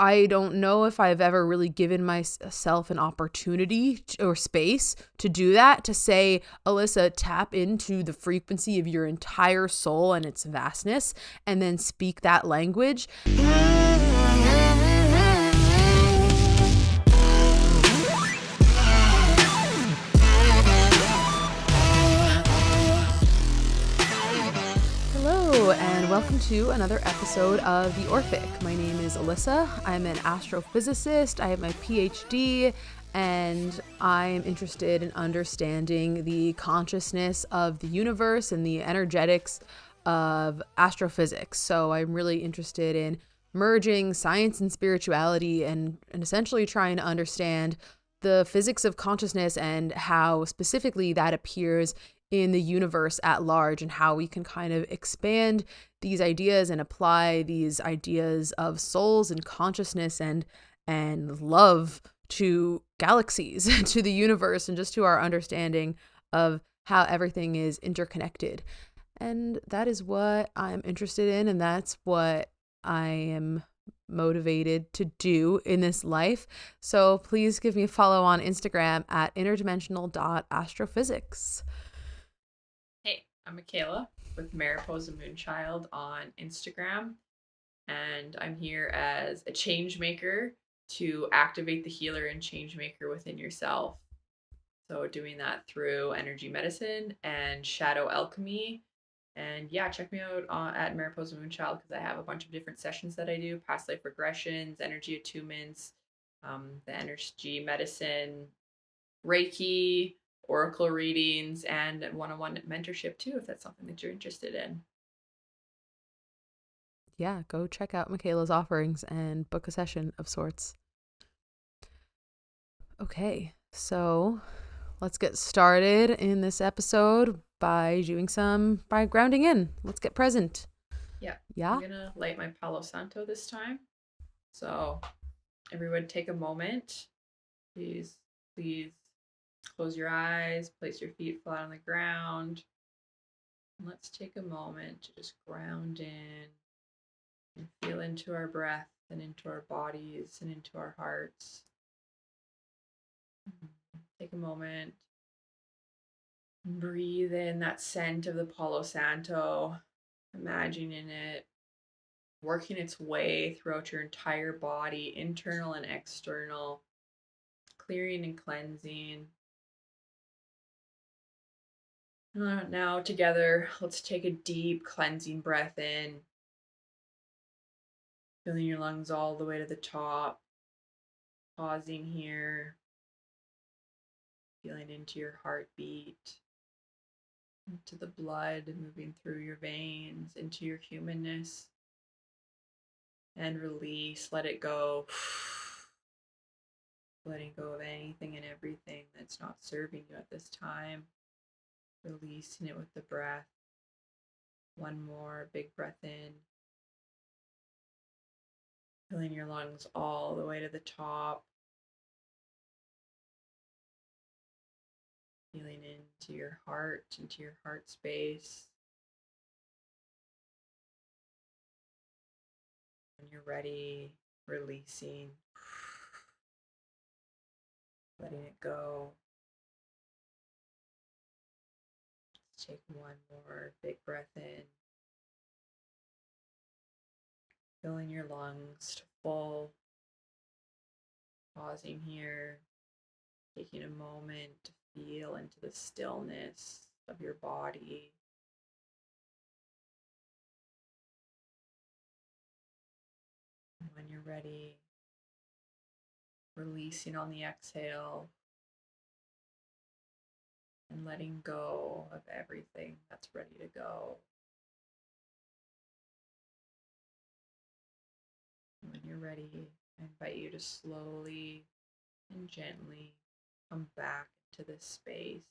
I don't know if I've ever really given myself an opportunity or space to do that, to say, Alyssa, tap into the frequency of your entire soul and its vastness, and then speak that language. Hello, and welcome to another episode of the Orphic. My name is Alyssa. I'm an astrophysicist. I have my PhD, and I'm interested in understanding the consciousness of the universe and the energetics of astrophysics. So I'm really interested in merging science and spirituality and essentially trying to understand the physics of consciousness and how specifically that appears in the universe at large, and how we can kind of expand these ideas and apply these ideas of souls and consciousness and love to galaxies, to the universe, and just to our understanding of how everything is interconnected. And that is what I'm interested in, and that's what I am motivated to do in this life. So please give me a follow on Instagram at interdimensional.astrophysics. Hey, I'm Mikayla with Mariposa Moonchild on Instagram, and I'm here as a change maker to activate the healer and change maker within yourself. So, doing that through energy medicine and shadow alchemy. And yeah, check me out at Mariposa Moonchild because I have a bunch of different sessions that I do: past life regressions, energy attunements, the energy medicine, Reiki, oracle readings, and one-on-one mentorship too, if that's something that you're interested in. Yeah, go check out Mikayla's offerings and book a session of sorts. Okay, so let's get started in this episode by grounding in. Let's get present. Yeah, Yeah? I'm gonna light my Palo Santo this time. So everyone take a moment. Please close your eyes, place your feet flat on the ground. And let's take a moment to just ground in and feel into our breath and into our bodies and into our hearts. Take a moment. Breathe in that scent of the Palo Santo, imagining it working its way throughout your entire body, internal and external, clearing and cleansing. Now, together, let's take a deep cleansing breath in, filling your lungs all the way to the top, pausing here, feeling into your heartbeat, into the blood moving through your veins, into your humanness, and release, let it go. Letting go of anything and everything that's not serving you at this time. Releasing it with the breath. One more big breath in. Filling your lungs all the way to the top. Feeling into your heart space. When you're ready, releasing. Letting it go. Let's take one more big breath in. Filling your lungs to full. Pausing here. Taking a moment to feel into the stillness of your body. And when you're ready, releasing on the exhale and letting go of everything that's ready to go. And when you're ready, I invite you to slowly and gently come back to this space.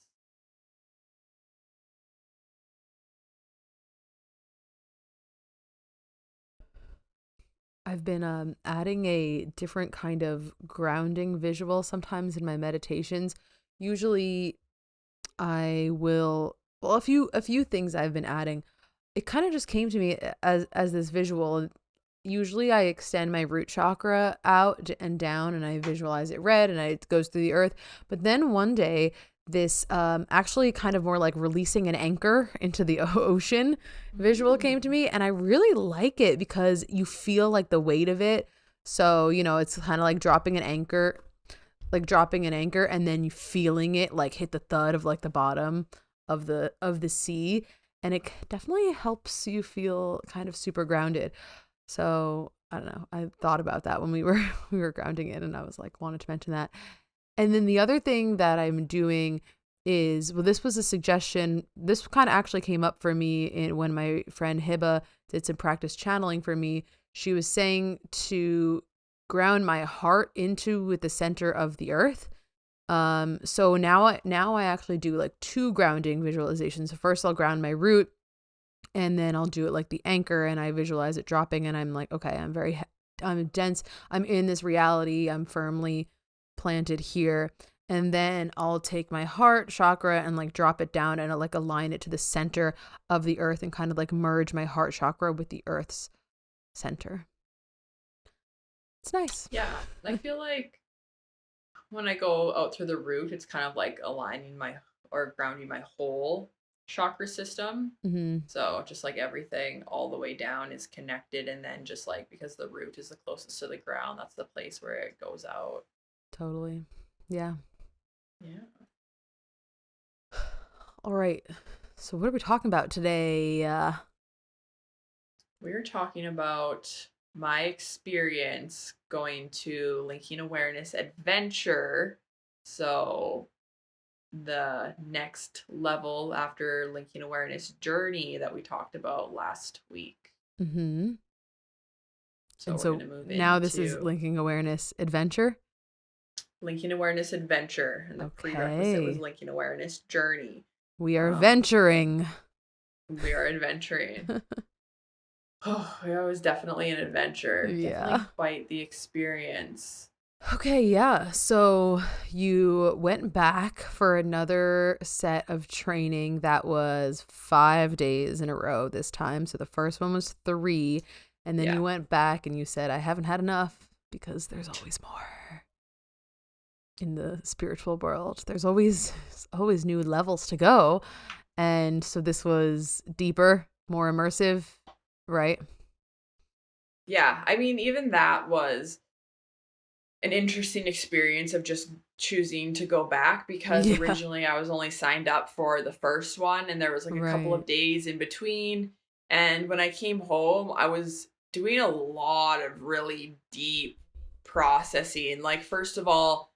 I've been adding a different kind of grounding visual sometimes in my meditations. Usually I will, well, a few things I've been adding. It kind of just came to me as this visual. usually I extend my root chakra out and down, and I visualize it red, and it goes through the earth. But then one day, this actually kind of more like releasing an anchor into the ocean visual came to me, and I really like it because you feel like the weight of it. So, it's kind of like dropping an anchor, and then you feeling it like hit the thud of like the bottom of the sea, and it definitely helps you feel kind of super grounded. So I don't know, I thought about that when we were we were grounding it, and I was like, wanted to mention that. And then the other thing that I'm doing is, well, this was a suggestion, this kind of actually came up for me when my friend Hiba did some practice channeling for me. She was saying to ground my heart into with the center of the earth. So now I actually do like 2 grounding visualizations. So first I'll ground my root, and then I'll do it like the anchor, and I visualize it dropping, and I'm like, okay, I'm dense, I'm in this reality, I'm firmly planted here. And then I'll take my heart chakra and like drop it down, and I'll like align it to the center of the earth, and kind of like merge my heart chakra with the earth's center. It's nice. Yeah, I feel like when I go out through the root, it's kind of like aligning or grounding my whole chakra system. Mm-hmm. So just like everything all the way down is connected, and then just like because the root is the closest to the ground, that's the place where it goes out. Totally. Yeah. Yeah. All right. So what are we talking about today? We're talking about my experience going to Linking Awareness Adventure. So the next level after Linking Awareness Journey that we talked about last week. Mm-hmm. So and we're so going to move now this is into Linking Awareness Adventure. Linking Awareness Adventure, and the prerequisite was Linking Awareness Journey. We are venturing. We are adventuring. Oh, it was definitely an adventure. Yeah. Definitely quite the experience. Okay, yeah. So you went back for another set of training that was 5 days in a row this time. So the first one was 3, and then you went back and you said, I haven't had enough, because there's always more. In the spiritual world, there's always new levels to go. And so this was deeper, more immersive, right? Yeah, I mean, even that was an interesting experience of just choosing to go back, because originally I was only signed up for the first one, and there was like a couple of days in between. And when I came home, I was doing a lot of really deep processing. Like, first of all,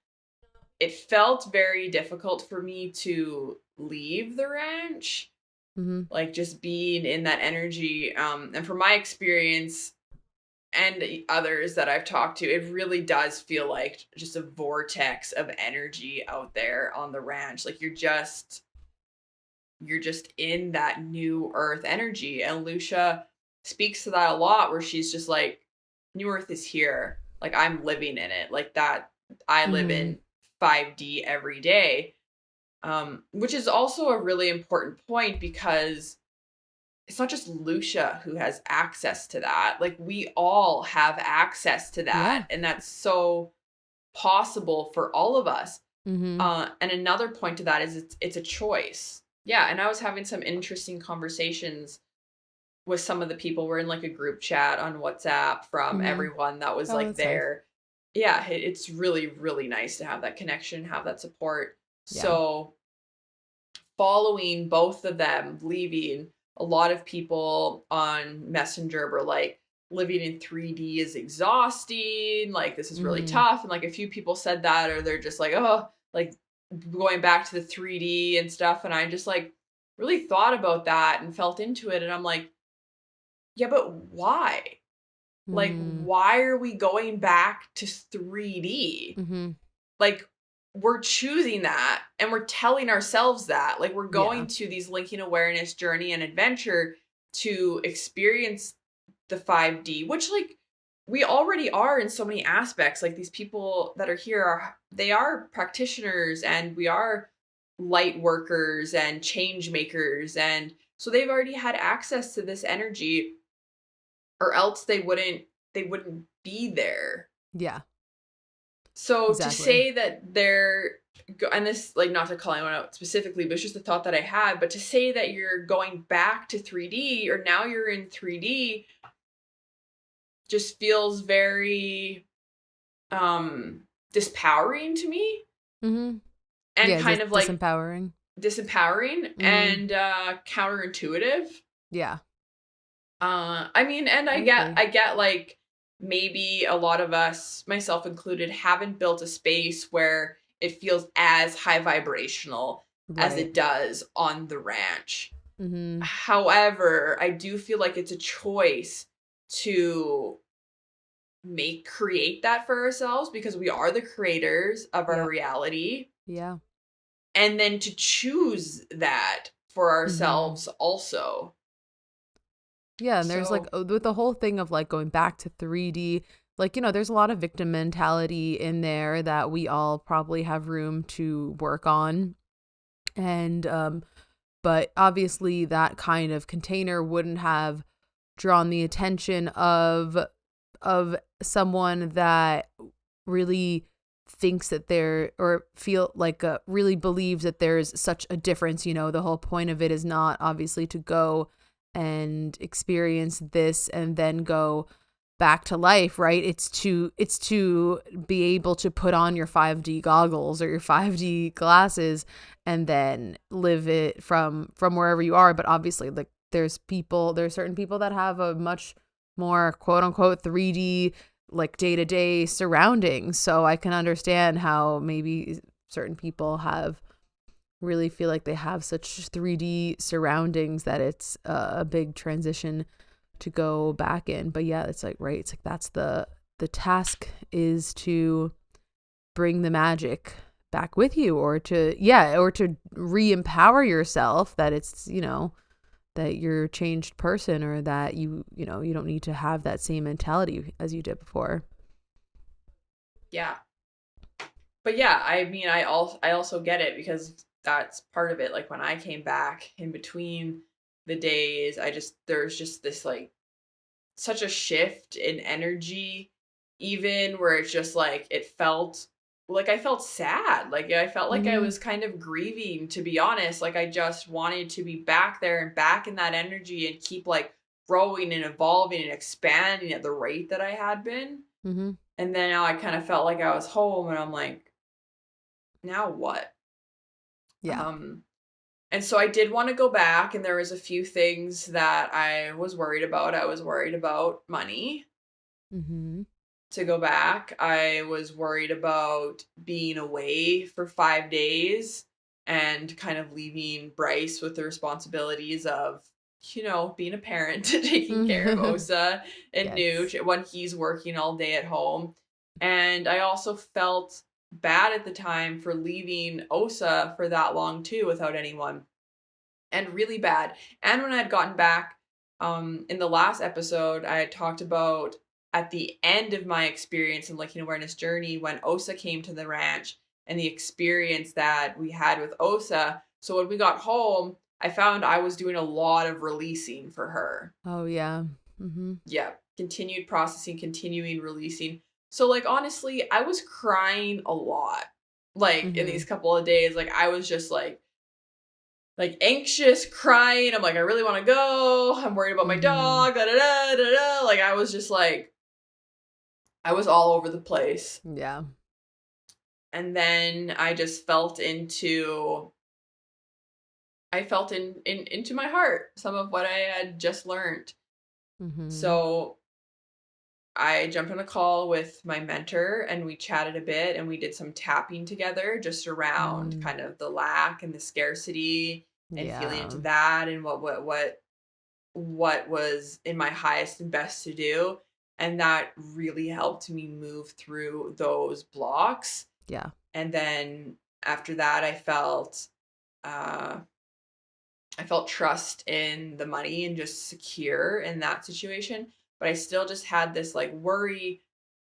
it felt very difficult for me to leave the ranch, like just being in that energy. And from my experience and others that I've talked to, it really does feel like just a vortex of energy out there on the ranch. Like you're just in that new earth energy. And Lucia speaks to that a lot, where she's just like, new earth is here. Like I'm living in it. Like that I live in 5D every day. Which is also a really important point, because it's not just Lucia who has access to that. Like we all have access to that. And that's so possible for all of us. And another point to that is it's a choice. Yeah. And I was having some interesting conversations with some of the people. We're in like a group chat on WhatsApp from everyone that was like there. Nice. Yeah. It's really, really nice to have that connection, have that support. Yeah. So following both of them leaving, a lot of people on Messenger were like, living in 3D is exhausting. Like, this is really tough. And like a few people said that, or they're just like, oh, like going back to the 3D and stuff. And I just like really thought about that and felt into it. And I'm like, yeah, but why? Like, why are we going back to 3D? Like, we're choosing that, and we're telling ourselves that. Like, we're going to these Linking Awareness Journey and Adventure to experience the 5D, which like we already are in so many aspects. Like these people that are here they are practitioners, and we are light workers and change makers, and so they've already had access to this energy, or else they wouldn't they wouldn't be there. Yeah. So to Exactly. say that they're, and this, like, not to call anyone out specifically, but it's just a thought that I had, but to say that you're going back to 3D or now you're in 3D just feels very dispowering to me, Mm-hmm. and Yeah, kind just of like disempowering. disempowering Mm-hmm. and counterintuitive. Yeah, I mean, and I agree. I get like maybe a lot of us, myself included, haven't built a space where it feels as high vibrational as Right. it does on the ranch. Mm-hmm. However, I do feel like it's a choice to create that for ourselves, because we are the creators of our Yeah. reality, Yeah. and then to choose that for Mm-hmm. ourselves also. Yeah, and there's like So, with the whole thing of like going back to 3D, like, there's a lot of victim mentality in there that we all probably have room to work on. And but obviously that kind of container wouldn't have drawn the attention of someone that really thinks that there or feel like really believes that there's such a difference. The whole point of it is not obviously to go and experience this and then go back to life, right? It's to be able to put on your 5D goggles or your 5D glasses and then live it from wherever you are. But obviously, like, there's certain people that have a much more quote unquote 3D, like, day-to-day surroundings. So I can understand how maybe certain people have really feel like they have such 3D surroundings that it's a big transition to go back in. But yeah, it's like, right, it's like that's the task is to bring the magic back with you, or to re-empower yourself that it's, that you're a changed person, or that you don't need to have that same mentality as you did before. yeah. But yeah, I mean, I also get it, because that's part of it. Like when I came back in between the days, there's just this like such a shift in energy, even where it's just like it felt like I felt sad. Like I felt like I Mm-hmm. was kind of grieving, to be honest. Like I just wanted to be back there and back in that energy and keep like growing and evolving and expanding at the rate that I had been. Mm-hmm. And then now I kind of felt like I was home, and I'm like, now what? Yeah. Um, and so I did want to go back, and there was a few things that I was worried about. I was worried about money Mm-hmm. to go back. I was worried about being away for 5 days and kind of leaving Bryce with the responsibilities of, being a parent, taking care of Osa and Yes. Nooch when he's working all day at home. And I also felt bad at the time for leaving Osa for that long too without anyone, and really bad. And when I had gotten back, in the last episode, I had talked about at the end of my experience in Licking Awareness journey when Osa came to the ranch and the experience that we had with Osa. So when we got home, I found I was doing a lot of releasing for her. Oh yeah. Mm-hmm. Yeah, continued processing, continuing releasing. So like honestly, I was crying a lot. Like in Mm-hmm. these couple of days, like I was just like anxious, crying. I'm like, I really want to go. I'm worried about my Mm-hmm. dog. Da, da, da, da, da. Like I was just like, I was all over the place. Yeah. And then I just felt into, I felt into my heart some of what I had just learned. Mm-hmm. So I jumped on a call with my mentor, and we chatted a bit, and we did some tapping together just around Mm. kind of the lack and the scarcity and feeling into Yeah. that, and what was in my highest and best to do. And that really helped me move through those blocks. Yeah. And then after that, uh I felt trust in the money and just secure in that situation. But I still just had this like worry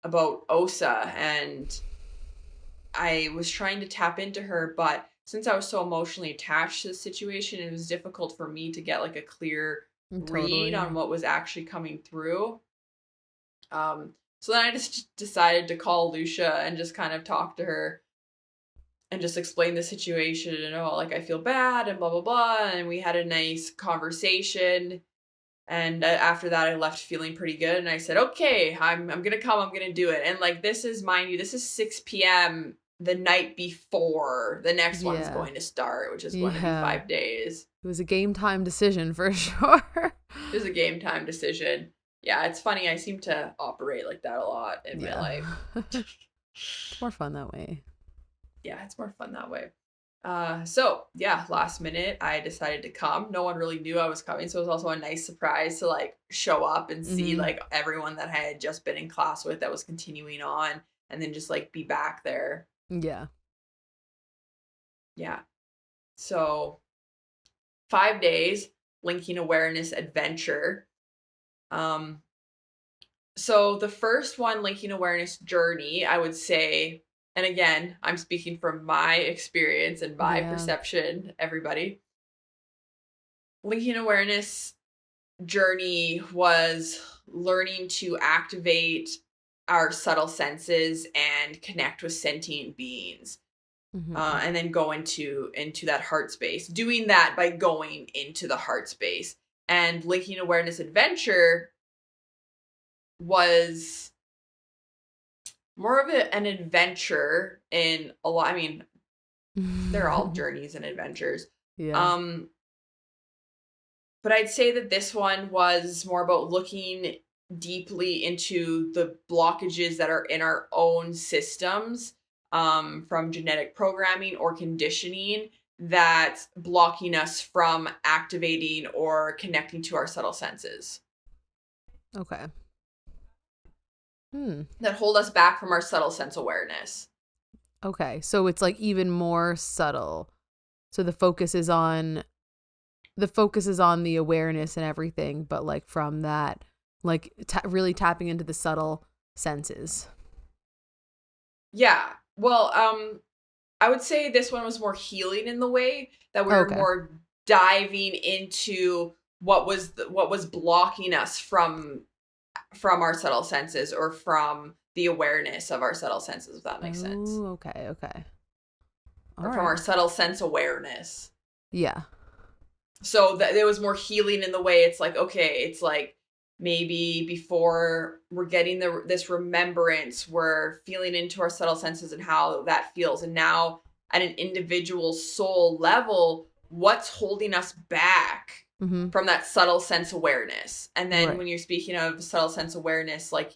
about Osa, and I was trying to tap into her, but since I was so emotionally attached to the situation, it was difficult for me to get like a clear read Totally. on what was actually coming through. So then I just decided to call Lucia and just kind of talk to her and just explain the situation and, oh, like, I feel bad and blah, blah, blah. And we had a nice conversation. And after that, I left feeling pretty good. And I said, okay, I'm going to come. I'm going to do it. And like, this is, mind you, this is 6 p.m. the night before the next one's going to start, which is going to be 5 days. It was a game time decision for sure. It was a game time decision. Yeah, it's funny. I seem to operate like that a lot in my life. It's more fun that way. Yeah, it's more fun that way. So yeah, last minute, I decided to come. No one really knew I was coming. So it was also a nice surprise to like show up and see like everyone that I had just been in class with that was continuing on, and then just like be back there. Yeah. Yeah. So 5 days, linking awareness adventure. So the first one, linking awareness journey, I would say, and again, I'm speaking from my experience and my perception, everybody. Linking awareness journey was learning to activate our subtle senses and connect with sentient beings. And then go into that heart space. Doing that by going into the heart space. And linking awareness adventure was more of an adventure in a lot. I mean, they're all journeys and adventures. Yeah. But I'd say that this one was more about looking deeply into the blockages that are in our own systems, from genetic programming or conditioning that's blocking us from activating or connecting to our subtle senses. Okay. That hold us back from our subtle sense awareness. Okay. So it's like even more subtle. So the focus is on the awareness and everything, but like from that, like really tapping into the subtle senses. Yeah. Well, I would say this one was more healing in the way that we were more diving into what was blocking us from our subtle senses, or from the awareness of our subtle senses, if that makes sense. Okay. Or from our subtle sense awareness. Yeah. So that there was more healing in the way it's like, okay, it's like maybe before we're getting this remembrance, we're feeling into our subtle senses and how that feels. And now at an individual soul level, what's holding us back from that subtle sense awareness? And then when you're speaking of subtle sense awareness, like,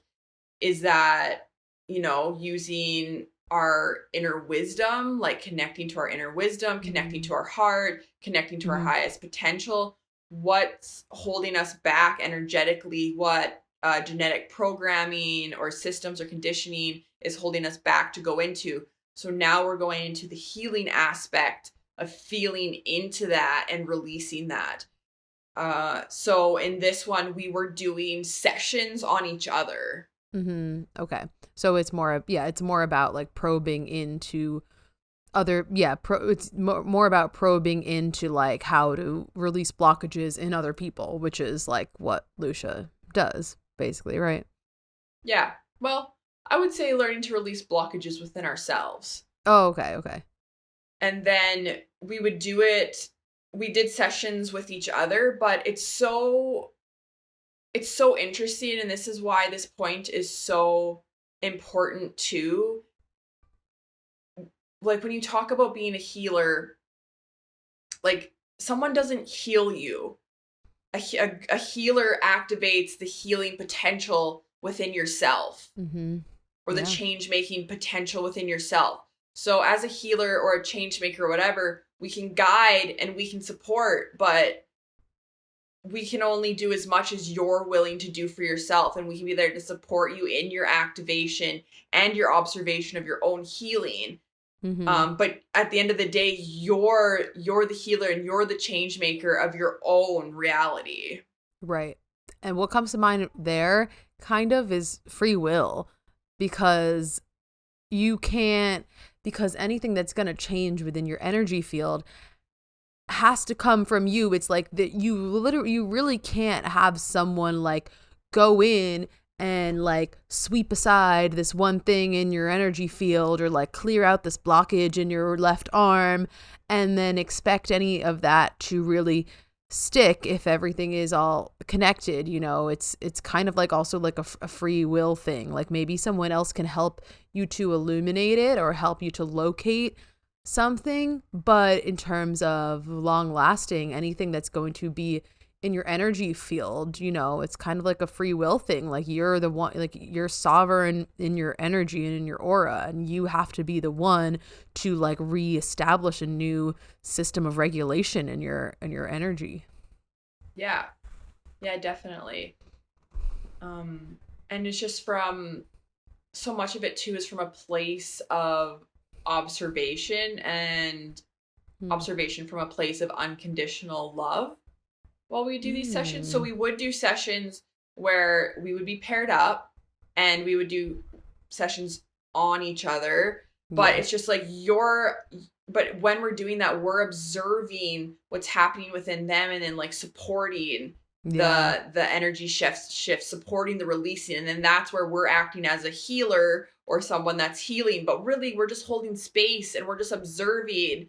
is that, using our inner wisdom, like connecting to our inner wisdom, connecting to our heart, connecting to our highest potential? What's holding us back energetically? What genetic programming or systems or conditioning is holding us back to go into? So now we're going into the healing aspect of feeling into that and releasing that. So in this one, we were doing sessions on each other. Okay. So it's more about like probing into it's more about probing into like how to release blockages in other people, which is like what Lucia does basically, right? Yeah. Well, I would say learning to release blockages within ourselves. Oh, okay. And then we would do it. We did sessions with each other, but it's so interesting, and this is why this point is so important too. Like, when you talk about being a healer, like, someone doesn't heal you. A healer activates the healing potential within yourself, or the change-making potential within yourself. So as a healer or a change maker or whatever, we can guide and we can support, but we can only do as much as you're willing to do for yourself. And we can be there to support you in your activation and your observation of your own healing. But at the end of the day, you're the healer and you're the change maker of your own reality. Right. And what comes to mind there kind of is free will, because anything that's going to change within your energy field has to come from you. It's like that you really can't have someone like go in and like sweep aside this one thing in your energy field, or like clear out this blockage in your left arm, and then expect any of that to really stick if everything is all connected. It's kind of like also like a free will thing. Like maybe someone else can help you to illuminate it or help you to locate something, but in terms of long lasting, anything that's going to be in your energy field, it's kind of like a free will thing. Like you're the one, like you're sovereign in your energy and in your aura, and you have to be the one to like reestablish a new system of regulation in your energy. Yeah. Yeah, definitely. And it's just from so much of it too is from a place of observation, and observation from a place of unconditional love while we do these sessions. So we would do sessions where we would be paired up and we would do sessions on each other, but it's just like but when we're doing that, we're observing what's happening within them, and then like supporting the energy shifts, supporting the releasing, and then that's where we're acting as a healer or someone that's healing, but really we're just holding space and we're just observing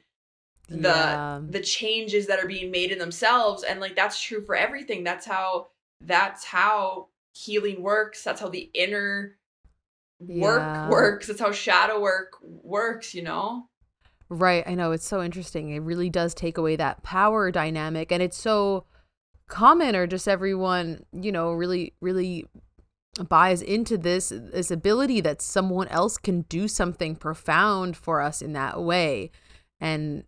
the changes that are being made in themselves. And like that's true for everything. That's how healing works. That's how the inner work works. That's how shadow work works, Right. I know, it's so interesting. It really does take away that power dynamic, and it's so common, or just everyone, really, really buys into this ability that someone else can do something profound for us in that way. And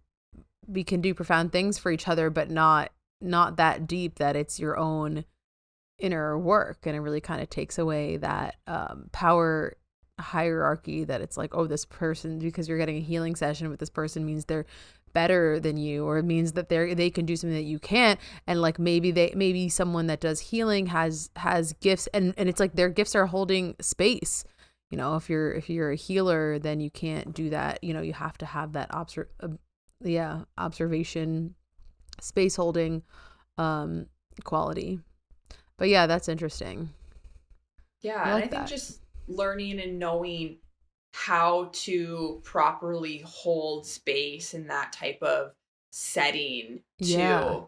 we can do profound things for each other, but not that deep that it's your own inner work. And it really kind of takes away that power hierarchy, that it's like, oh, this person, because you're getting a healing session with this person, means they're better than you, or it means that they can do something that you can't. And like maybe someone that does healing has gifts, and it's like their gifts are holding space. If you're a healer, then you can't do that. You have to have that observation, space holding quality. But yeah, that's interesting. Yeah, and I think just learning and knowing how to properly hold space in that type of setting too.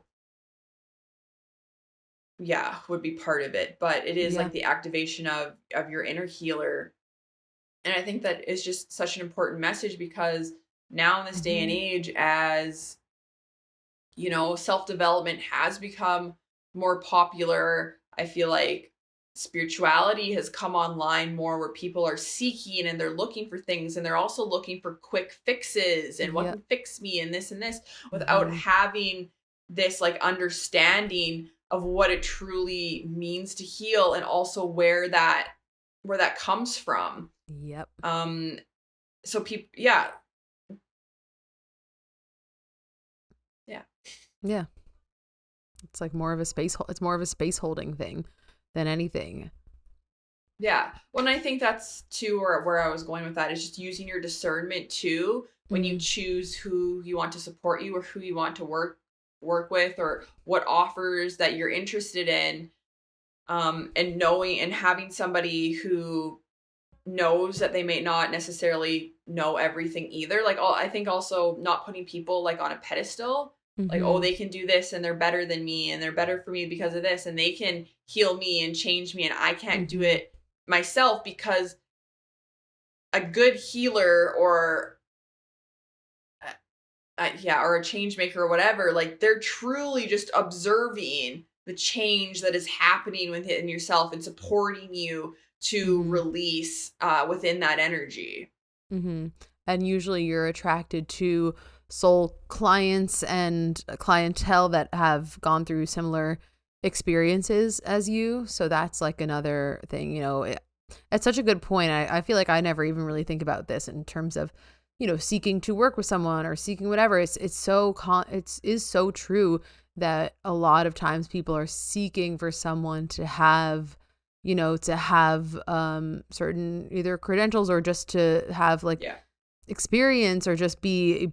Yeah, would be part of it. But it is like the activation of your inner healer. And I think that is just such an important message, because now in this day and age, as self-development has become more popular, I feel like spirituality has come online more, where people are seeking and they're looking for things, and they're also looking for quick fixes and what can fix me and this, without having this like understanding of what it truly means to heal, and also where that comes from. So people, yeah. It's like more of a space holding thing than anything. Yeah. Well, and I think that's too where I was going with that, is just using your discernment too when you choose who you want to support you, or who you want to work with, or what offers that you're interested in, and knowing and having somebody who knows that they may not necessarily know everything either. Like, I think also not putting people like on a pedestal. Like, oh, they can do this and they're better than me and they're better for me because of this, and they can heal me and change me, and I can't do it myself. Because a good healer or or a change maker or whatever, like they're truly just observing the change that is happening within yourself and supporting you to release within that energy. And usually you're attracted to soul clients and clientele that have gone through similar experiences as you. So that's like another thing, it's such a good point. I feel like I never even really think about this in terms of, seeking to work with someone or seeking whatever. It is so true that a lot of times people are seeking for someone to have, certain either credentials, or just to have experience, or just be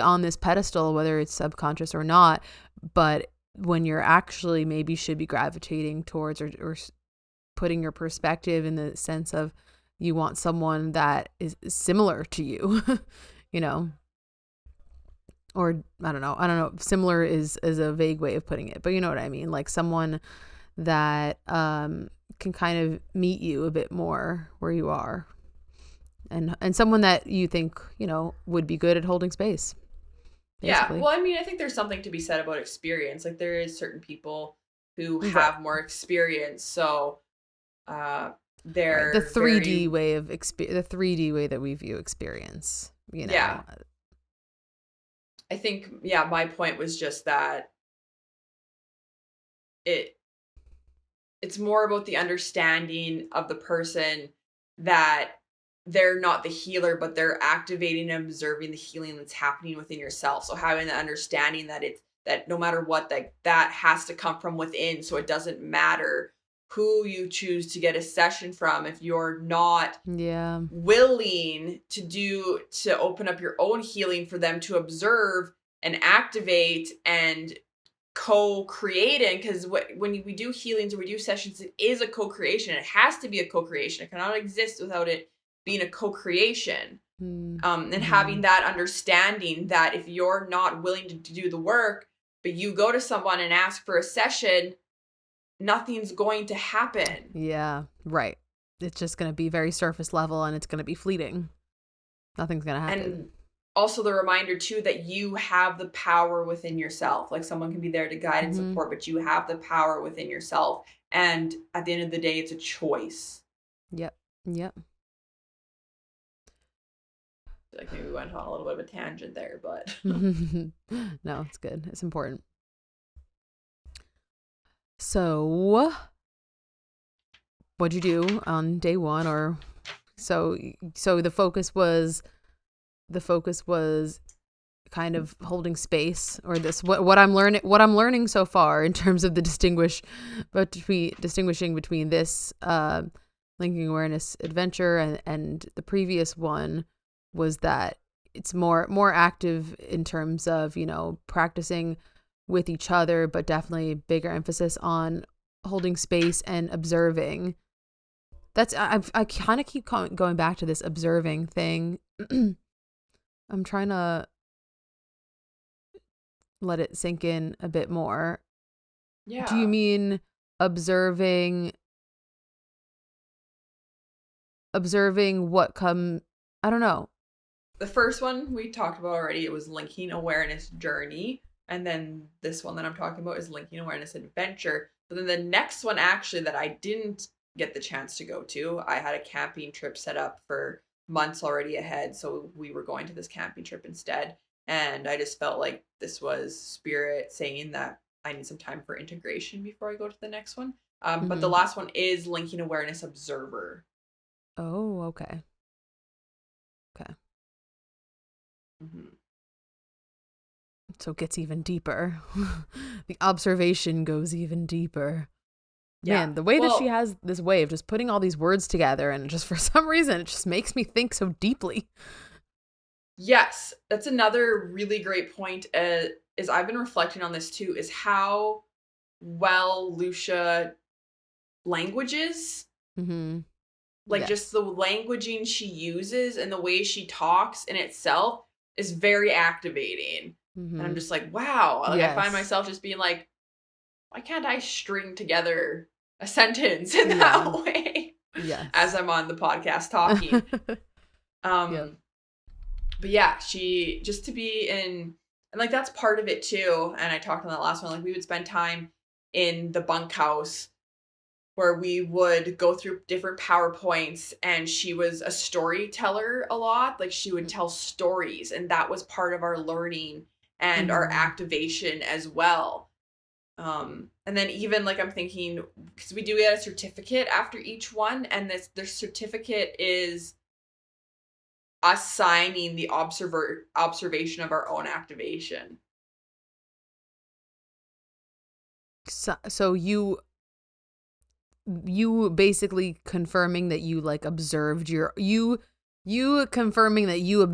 on this pedestal, whether it's subconscious or not. But when you're actually maybe should be gravitating towards or putting your perspective in the sense of you want someone that is similar to you, you know, or I don't know. Similar is a vague way of putting it, but you know what I mean? Like someone that can kind of meet you a bit more where you are, and someone that you think, you know, would be good at holding space. Basically. Yeah. Well, I mean, I think there's something to be said about experience. Like there is certain people who have more experience, so they're the 3D way of the 3D way that we view experience, you know. Yeah. I think, yeah, my point was just that it's more about the understanding of the person that they're not the healer, but they're activating and observing the healing that's happening within yourself. So having the understanding that that no matter what, that has to come from within. So it doesn't matter who you choose to get a session from if you're not willing to open up your own healing for them to observe and activate and co-create in. Because when we do healings or we do sessions, it is a co-creation. It has to be a co-creation. It cannot exist without it being a co-creation. And having that understanding that if you're not willing to do the work, but you go to someone and ask for a session, nothing's going to happen. Yeah, right. It's just going to be very surface level and it's going to be fleeting. Nothing's going to happen. And also the reminder too that you have the power within yourself. Like someone can be there to guide and support, but you have the power within yourself. And at the end of the day, it's a choice. Yep. Like maybe we went on a little bit of a tangent there, but no, it's good. It's important. So what'd you do on day one? Or so the focus was kind of holding space, or this what I'm learning so far in terms of the distinguishing between this linking awareness adventure and the previous one was that it's more active in terms of, you know, practicing with each other, but definitely bigger emphasis on holding space and observing. That's I kind of keep going back to this observing thing. I'm trying to let it sink in a bit more. Yeah. Do you mean observing what I don't know. The first one we talked about already, it was linking awareness journey. And then this one that I'm talking about is linking awareness adventure. But then the next one actually that I didn't get the chance to go to, I had a camping trip set up for months already ahead. So we were going to this camping trip instead. And I just felt like this was spirit saying that I need some time for integration before I go to the next one. But the last one is linking awareness observer. Oh, okay. So it gets even deeper. The observation goes even deeper. Yeah. Man, the way that she has this way of just putting all these words together, and just for some reason it just makes me think so deeply. Yes, that's another really great point. Is I've been reflecting on this too, is how well Lucia languages. Just the languaging she uses and the way she talks in itself is very activating. And I'm just like, wow. Like I find myself just being like, why can't I string together a sentence in that way? Yes. As I'm on the podcast talking. But yeah, she just to be in, and like that's part of it too. And I talked on that last one, like we would spend time in the bunkhouse where we would go through different PowerPoints, and she was a storyteller a lot. Like she would tell stories, and that was part of our learning and our activation as well. And then even like I'm thinking, because we do get a certificate after each one, and their certificate is us signing the observation of our own activation. So you basically confirming that you like observed you confirming that you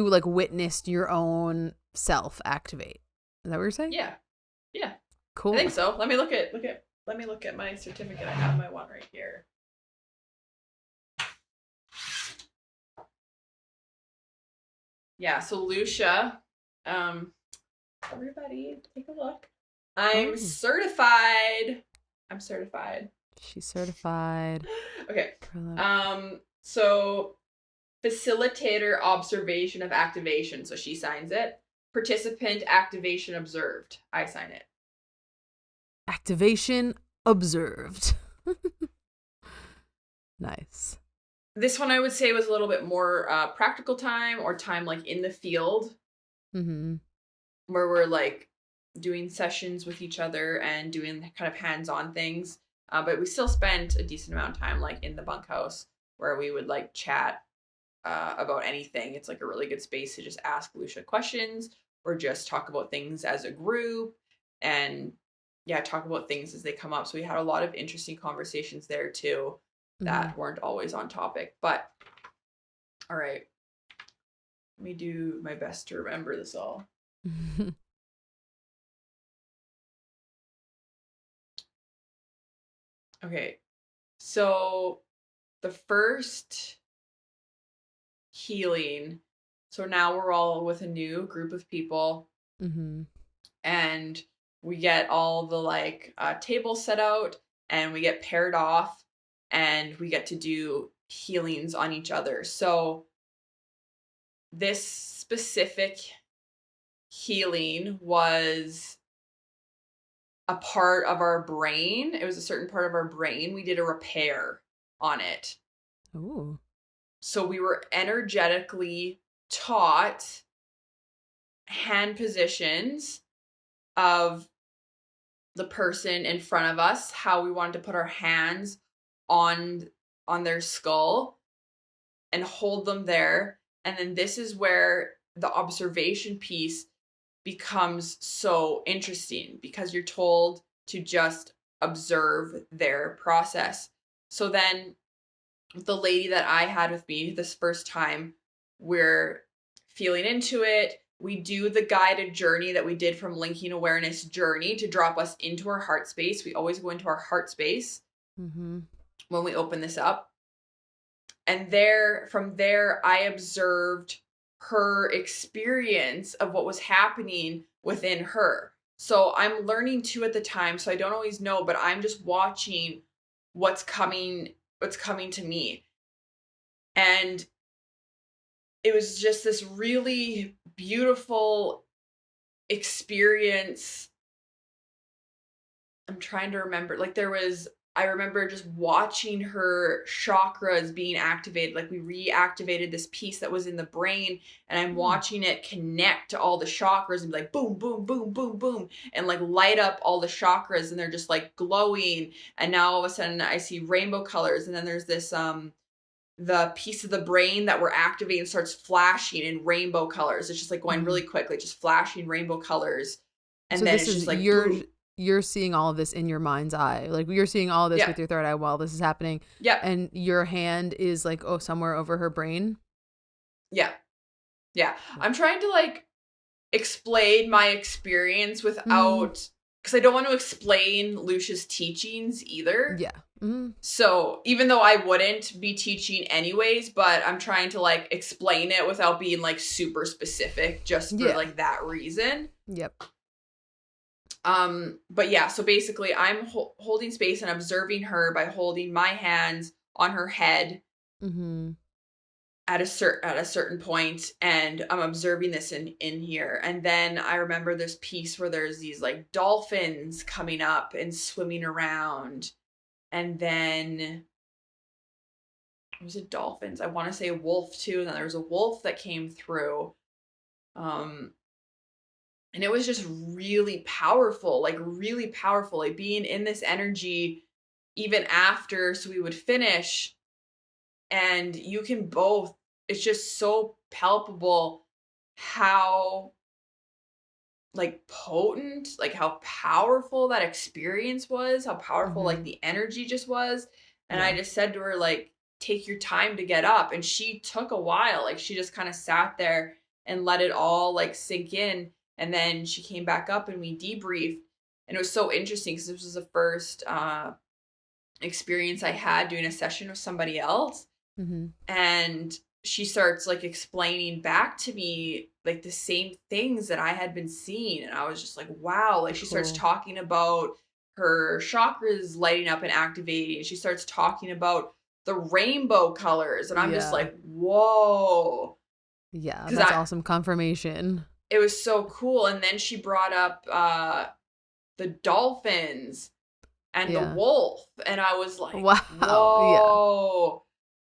like witnessed your own self activate. Is that what you're saying? Yeah. Cool. I think so. Let me look at Let me look at my certificate. I have my one right here. Yeah, so Lucia, everybody take a look. I'm certified. I'm certified. She's certified. Okay. So facilitator observation of activation. So she signs it. Participant activation observed. I sign it. Activation observed. Nice. This one I would say was a little bit more practical time, or time like in the field. Mm-hmm. Where we're like doing sessions with each other and doing kind of hands-on things. But we still spent a decent amount of time like in the bunkhouse where we would like chat about anything. It's like a really good space to just ask Lucia questions or just talk about things as a group and talk about things as they come up. So we had a lot of interesting conversations there too that weren't always on topic. But all right, let me do my best to remember this all. Okay, so the first healing, so now we're all with a new group of people, and we get all the like tables set out, and we get paired off, and we get to do healings on each other. So this specific healing was a part of our brain. It was a certain part of our brain. We did a repair on it. Ooh. So we were energetically taught hand positions of the person in front of us, how we wanted to put our hands on their skull and hold them there. And then this is where the observation piece becomes so interesting, because you're told to just observe their process. So then the lady that I had with me this first time, we're feeling into it. We do the guided journey that we did from Linking Awareness Journey to drop us into our heart space. We always go into our heart space when we open this up. And from there, I observed her experience of what was happening within her. So I'm learning too at the time, so I don't always know, but I'm just watching what's coming to me. And it was just this really beautiful experience. I'm trying to remember, like I remember just watching her chakras being activated. Like we reactivated this piece that was in the brain, and I'm watching it connect to all the chakras and be like boom, boom, boom, boom, boom, and like light up all the chakras, and they're just like glowing. And now all of a sudden I see rainbow colors, and then there's this the piece of the brain that we're activating starts flashing in rainbow colors. It's just like going really quick, like just flashing rainbow colors. And so then it's just like you're seeing all of this in your mind's eye. Like you're seeing all of this with your third eye while this is happening. Yeah. And your hand is like, somewhere over her brain. Yeah. Yeah. I'm trying to like explain my experience without, because I don't want to explain Lucia's teachings either. Yeah. So even though I wouldn't be teaching anyways, but I'm trying to like explain it without being like super specific, just for like that reason. Yep. But yeah, so basically I'm holding space and observing her by holding my hands on her head at a certain point, and I'm observing this in here. And then I remember this piece where there's these like dolphins coming up and swimming around, and then was it dolphins? I want to say a wolf too, and then there was a wolf that came through. And it was just really powerful, like being in this energy even after, so we would finish, and you can both, it's just so palpable how like potent, like how powerful that experience was, how powerful like the energy just was. And I just said to her, like, take your time to get up. And she took a while, like she just kind of sat there and let it all like sink in. And then she came back up and we debriefed. And it was so interesting because this was the first experience I had doing a session with somebody else. Mm-hmm. And she starts like explaining back to me like the same things that I had been seeing. And I was just like, wow. Like she starts Cool. talking about her chakras lighting up and activating. She starts talking about the rainbow colors. And I'm just Yeah. like, whoa. Yeah, Because that's awesome confirmation. it was so cool. And then she brought up the dolphins and the Yeah. wolf. And I was like, Wow. Yeah. whoa.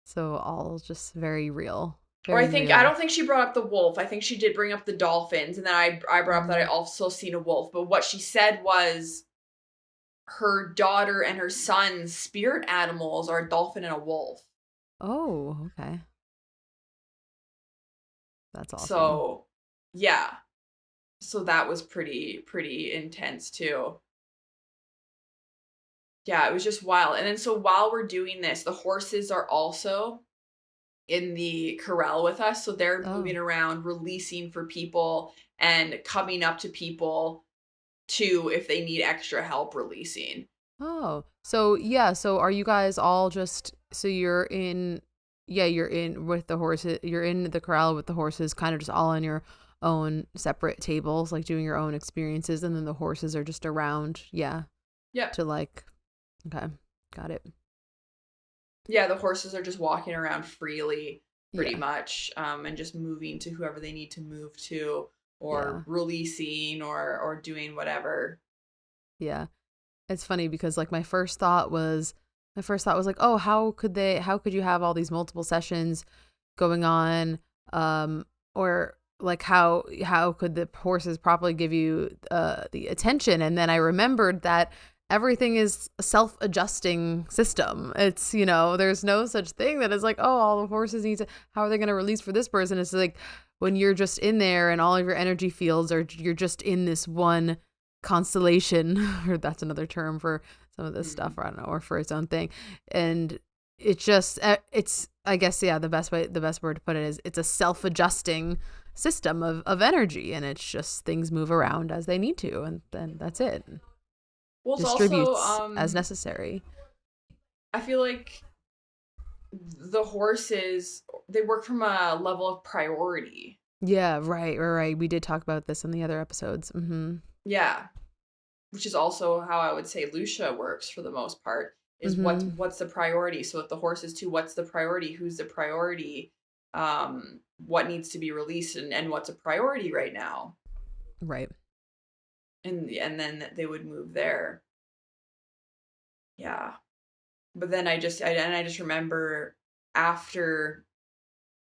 So all just very real. Or Very I real. don't think she brought up the wolf. I think she did bring up the dolphins. And then I brought up that I Mm. also seen a wolf. But what she said was her daughter and her son's spirit animals are a dolphin and a wolf. Oh, okay. That's awesome. So, yeah. So that was pretty intense too. Yeah, it was just wild. And then so while we're doing this, the horses are also in the corral with us. So they're Oh. moving around, releasing for people and coming up to people too if they need extra help releasing. Oh. So yeah, so are you guys all just so you're in yeah, you're in with the horses, you're in the corral with the horses kind of just all on your own separate tables, like doing your own experiences, and then the horses are just around, yeah, Yeah. to like okay. Got it. Yeah, the horses are just walking around freely pretty Yeah. much, and just moving to whoever they need to move to or Yeah. releasing or doing whatever. Yeah. It's funny because like my first thought was like, "Oh, how could you have all these multiple sessions going on or like how could the horses properly give you the attention?" And then I remembered that everything is a self-adjusting system. It's, there's no such thing that is like, "Oh, all the horses need to how are they going to release for this person?" It's like when you're just in there and all of your energy fields are you're just in this one constellation, or that's another term for some of this stuff, Mm. or I don't know, or for its own thing. And it just it's I guess, yeah, the best word to put it is it's a self-adjusting system of energy, and it's just things move around as they need to, and then that's it. Well, it's also Distributes as necessary. I feel like the horses they work from a level of priority. Yeah, right. We did talk about this in the other episodes. Mm-hmm. Yeah, which is also how I would say Lucia works for the most part is Mm-hmm. what's the priority. So with the horses too, what's the priority? Who's the priority? What needs to be released and what's a priority right now? Right. And then they would move there. Yeah. But then I just remember after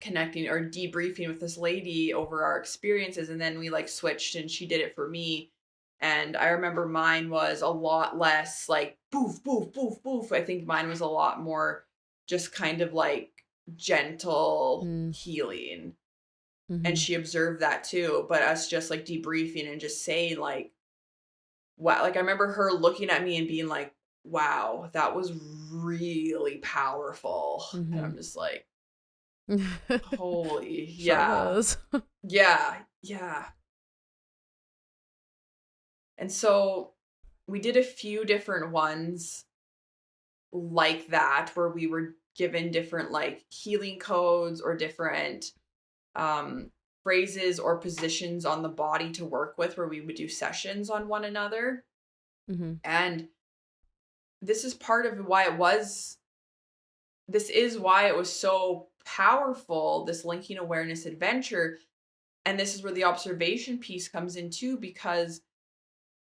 connecting or debriefing with this lady over our experiences, and then we like switched and she did it for me. And I remember mine was a lot less like boof boof boof boof. I think mine was a lot more just kind of like gentle Mm. healing. And Mm-hmm. she observed that too, but us just like debriefing and just saying like wow, like I remember her looking at me and being like, wow, that was really powerful. And Mm-hmm. I'm just like, holy, Sure yeah. was. Yeah, yeah. And so we did a few different ones like that where we were given different like healing codes or different um phrases or positions on the body to work with where we would do sessions on one another. Mm-hmm. And this is part of why it was this is why it was so powerful, this linking awareness adventure. And this is where the observation piece comes in too, because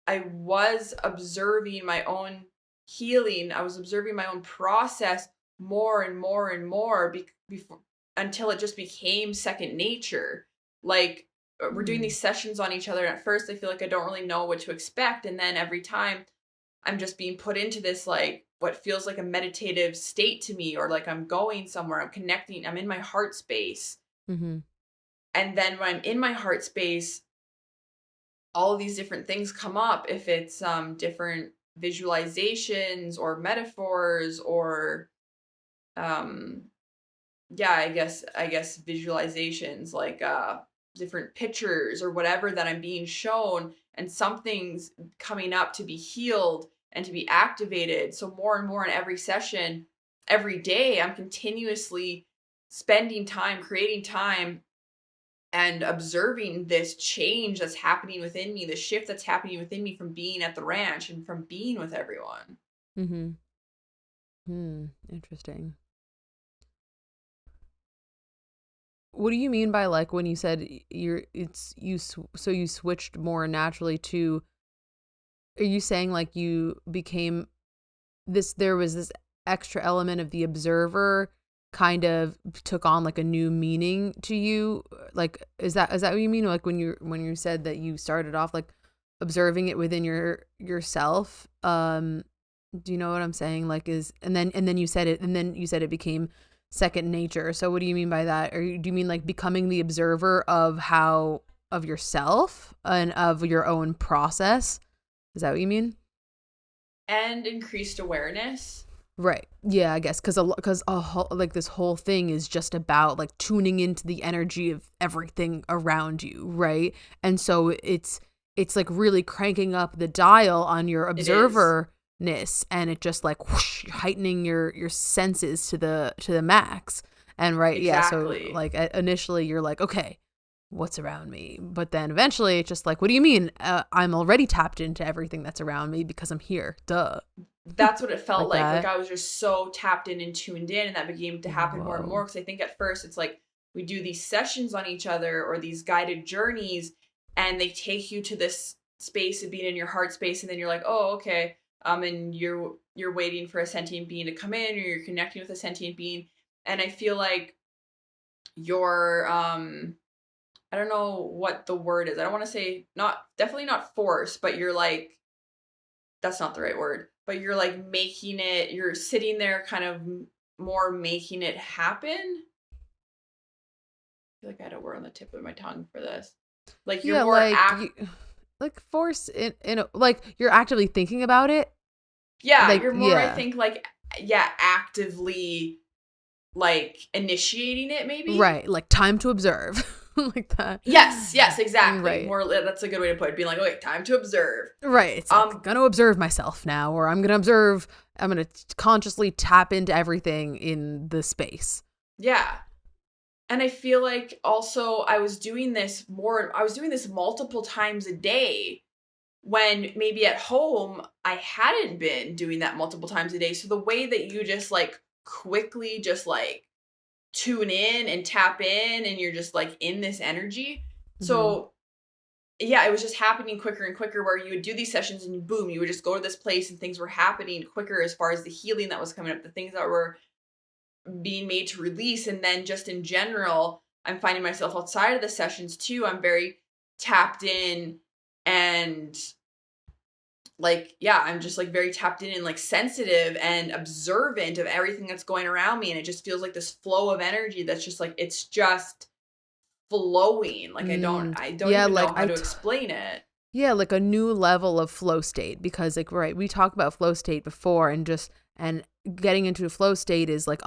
I was observing my own healing. I was observing my own process more and more and more before until it just became second nature. Like we're doing Mm. these sessions on each other. And at first, I feel like I don't really know what to expect. And then every time I'm just being put into this, like, what feels like a meditative state to me, or like I'm going somewhere, I'm connecting, I'm in my heart space. Mm-hmm. And then when I'm in my heart space, all of these different things come up if it's different visualizations or metaphors or um yeah, I guess visualizations like different pictures or whatever that I'm being shown, and something's coming up to be healed and to be activated. So more and more in every session, every day, I'm continuously spending time, creating time, and observing this change that's happening within me, the shift that's happening within me from being at the ranch and from being with everyone. Mm-hmm. Interesting. What do you mean by like when you said so you switched more naturally to, are you saying like you became this, there was this extra element of the observer kind of took on like a new meaning to you? Like, is that what you mean? Like when you said that you started off like observing it within yourself, do you know what I'm saying? Like, and then you said it became second nature. So what do you mean by that? Or do you mean like becoming the observer of yourself and of your own process? Is that what you mean? And increased awareness. Right. Yeah, I guess because like this whole thing is just about like tuning into the energy of everything around you, right? And so it's like really cranking up the dial on your observerness, and it just like whoosh, heightening your senses to the max. And right, yeah. So Exactly. like initially you're like, okay, what's around me? But then eventually it's just like, what do you mean? I'm already tapped into everything that's around me because I'm here. Duh. That's what it felt Like like. that. Like I was just so tapped in and tuned in, and that began to happen more and Whoa. more. Because I think at first it's like we do these sessions on each other or these guided journeys, and they take you to this space of being in your heart space, and then you're like, oh, okay. And you're waiting for a sentient being to come in, or you're connecting with a sentient being. And I feel like you're I don't know what the word is. I don't want to say definitely not force, but you're like, that's not the right word, but you're like making it, you're sitting there kind of more making it happen. I feel like I had a word on the tip of my tongue for this. Like you're Yeah, more like like force like you're actively thinking about it. yeah, Like, you're more, I yeah. think, like, yeah, actively like initiating it maybe. Right. Like time to observe. Like that. Yes, exactly. Right. More, that's a good way to put it. Being like, okay, time to observe. Right. It's like gonna observe myself now, or I'm gonna consciously tap into everything in the space. Yeah. And I feel like also I was doing this multiple times a day when maybe at home I hadn't been doing that multiple times a day. So the way that you just like quickly just like tune in and tap in, and you're just like in this energy. Mm-hmm. So yeah, it was just happening quicker and quicker, where you would do these sessions and boom, you would just go to this place and things were happening quicker as far as the healing that was coming up, the things that were being made to release. And then just in general, I'm finding myself outside of the sessions too. I'm very tapped in, and like, yeah, I'm just like very tapped in and like sensitive and observant of everything that's going around me. And it just feels like this flow of energy that's just like, it's just flowing. Like I don't Yeah, even know like how to explain it. yeah, like a new level of flow state, because like right, we talked about flow state before, and getting into a flow state is like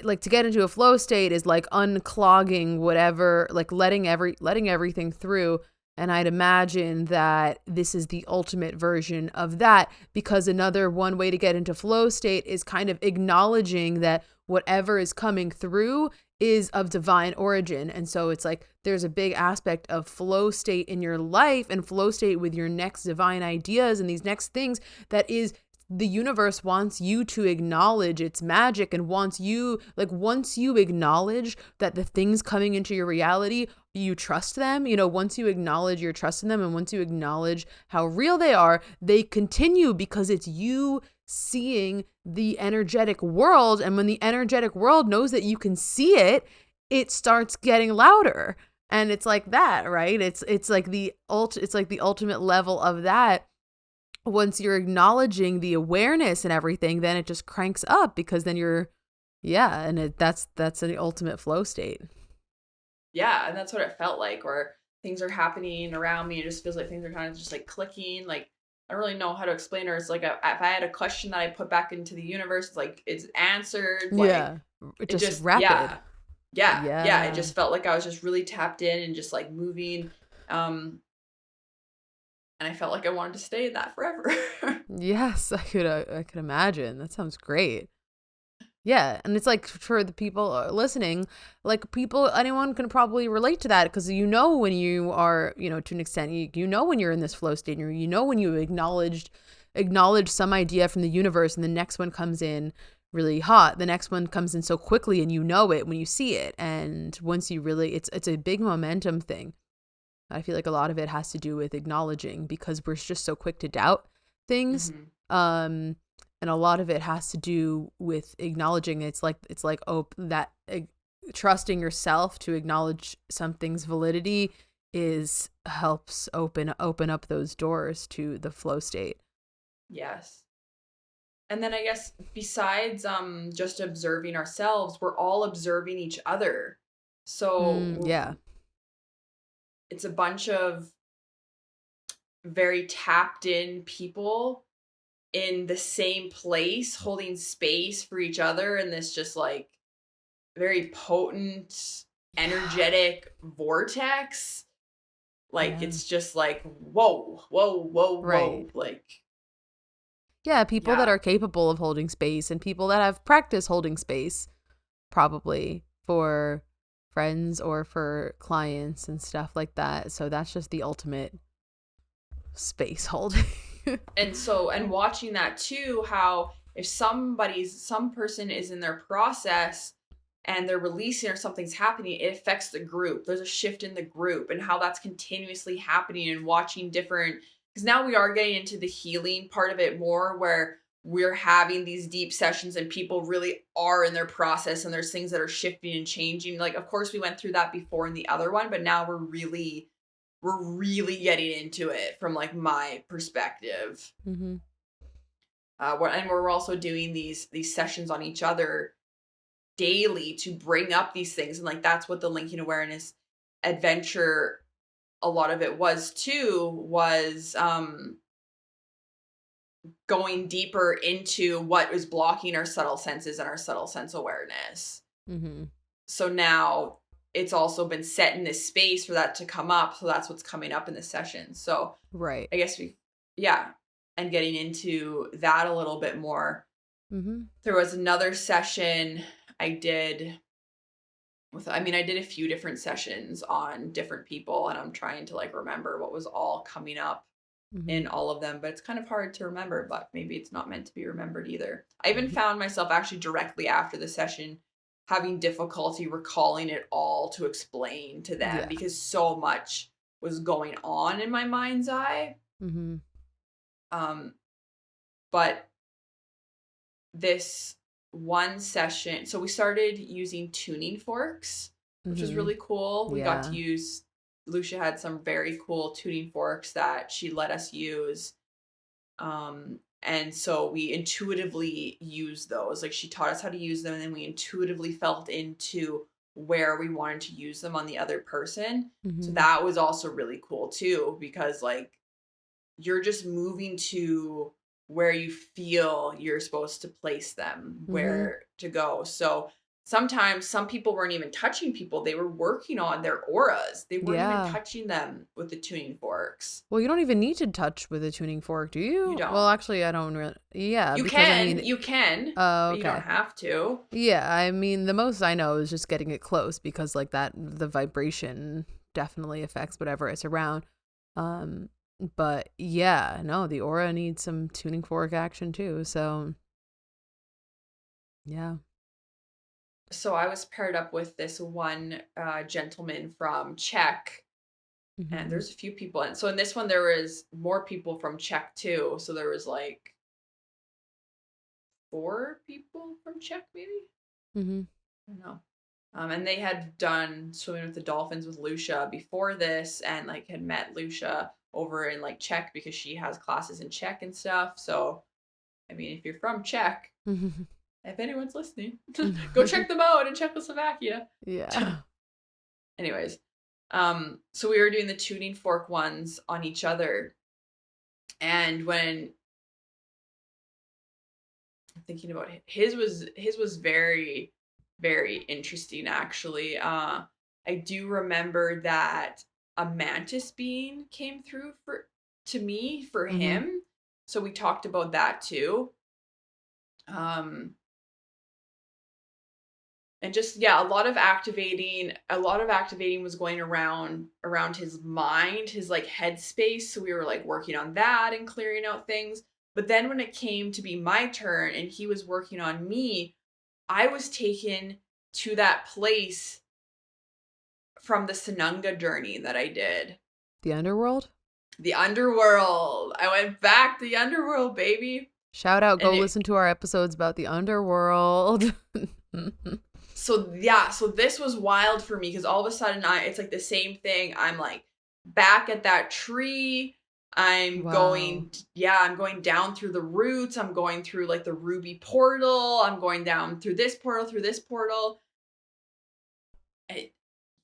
like to get into a flow state is like unclogging whatever, like letting everything through. And I'd imagine that this is the ultimate version of that, because another one way to get into flow state is kind of acknowledging that whatever is coming through is of divine origin. And so it's like there's a big aspect of flow state in your life and flow state with your next divine ideas and these next things that is, the universe wants you to acknowledge its magic, and wants you, like, once you acknowledge that the things coming into your reality, you trust them, once you acknowledge your trust in them, and once you acknowledge how real they are, they continue, because it's you seeing the energetic world. And when the energetic world knows that you can see it, it starts getting louder. And it's like that, right? It's like it's like the ultimate level of that. Once you're acknowledging the awareness and everything, then it just cranks up, because then and that's the ultimate flow state. Yeah, and that's what it felt like, where things are happening around me. It just feels like things are kind of just like clicking. Like I don't really know how to explain it. It's like if I had a question that I put back into the universe, it's like it's answered. Like Yeah, it just just rapid. yeah, Yeah, it Yeah. just felt like I was just really tapped in and just like moving. And I felt like I wanted to stay in that forever. Yes, I could imagine. That sounds great. Yeah, and it's like for the people listening, like people, anyone can probably relate to that because you know when you are, to an extent, you know when you're in this flow state, you know when you acknowledge some idea from the universe, and the next one comes in really hot. The next one comes in so quickly, and you know it when you see it. And once you really, it's a big momentum thing. I feel like a lot of it has to do with acknowledging because we're just so quick to doubt things. Hmm. And a lot of it has to do with acknowledging. It's like trusting yourself to acknowledge something's validity is helps open up those doors to the flow state. Yes. And then I guess besides just observing ourselves, we're all observing each other. So Yeah. it's a bunch of very tapped in people in the same place holding space for each other in this just like very potent energetic vortex. Like Yeah. it's just like whoa, Right. like Yeah, people that yeah. are capable of holding space and people that have practiced holding space probably for friends or for clients and stuff like that. So that's just the ultimate space holding. And watching that too, how if some person is in their process and they're releasing or something's happening, it affects the group. There's a shift in the group and how that's continuously happening, and watching different, because now we are getting into the healing part of it more, where we're having these deep sessions and people really are in their process and there's things that are shifting and changing. Like of course we went through that before in the other one, but now we're really getting into it from like my perspective. Mm-hmm. And we're also doing these sessions on each other daily to bring up these things, and like that's what the linking awareness adventure, a lot of it was too, was going deeper into what is blocking our subtle senses and our subtle sense awareness. Mm-hmm. So now it's also been set in this space for that to come up, so that's what's coming up in the session. So Right. I guess yeah, and getting into that a little bit more. Mm-hmm. There was another session I did I did a few different sessions on different people, and I'm trying to like remember what was all coming up Mm-hmm. in all of them, but it's kind of hard to remember, but maybe it's not meant to be remembered either. I even found myself actually directly after the session having difficulty recalling it all to explain to them Yeah. because so much was going on in my mind's eye. Mm-hmm. Um, but this one session, so we started using tuning forks, which was Mm-hmm. really cool. We got to Yeah. use, Lucia had some very cool tuning forks that she let us use. And so we intuitively used those. Like she taught us how to use them, and then we intuitively felt into where we wanted to use them on the other person. So Mm-hmm. that was also really cool too, because like you're just moving to where you feel you're supposed to place them, Mm-hmm. where to go. So sometimes some people weren't even touching people. They were working on their auras. They weren't even Yeah. touching them with the tuning forks. Well, you don't even need to touch with a tuning fork, do You you? don't. Well, actually, I don't really. Yeah, You because I can, mean, you can, oh, but you don't okay. have to. Yeah, I mean, the most I know is just getting it close because, like, the vibration definitely affects whatever is around. Um, but yeah, no, the aura needs some tuning fork action too. So, yeah. So I was paired up with this one gentleman from Czech, and Mm-hmm. there's a few people. And so in this one, there was more people from Czech too. So there was like 4 people from Czech, maybe? Mm-hmm. I don't know. And they had done swimming with the dolphins with Lucia before this, and like had met Lucia over in like Czech because she has classes in Czech and stuff. So, I mean, if you're from Czech, if anyone's listening, go check them out in Czechoslovakia. Yeah. Anyways, so we were doing the tuning fork ones on each other, and when I'm thinking about it, his was very very interesting, actually. I do remember that a mantis being came through to me for Mm-hmm. him. So we talked about that too. Um, and just yeah, a lot of activating was going around his mind, his like headspace. So we were like working on that and clearing out things. But then when it came to be my turn and he was working on me, I was taken to that place from the Sanunga journey that I did. The underworld. The underworld. I went back to the underworld, baby. Shout out, And go listen to our episodes about the underworld. so this was wild for me because all of a sudden it's like the same thing. I'm like back at that tree. Wow. I'm going down through the roots. I'm going through like the ruby portal. I'm going down through this portal, through this portal. And,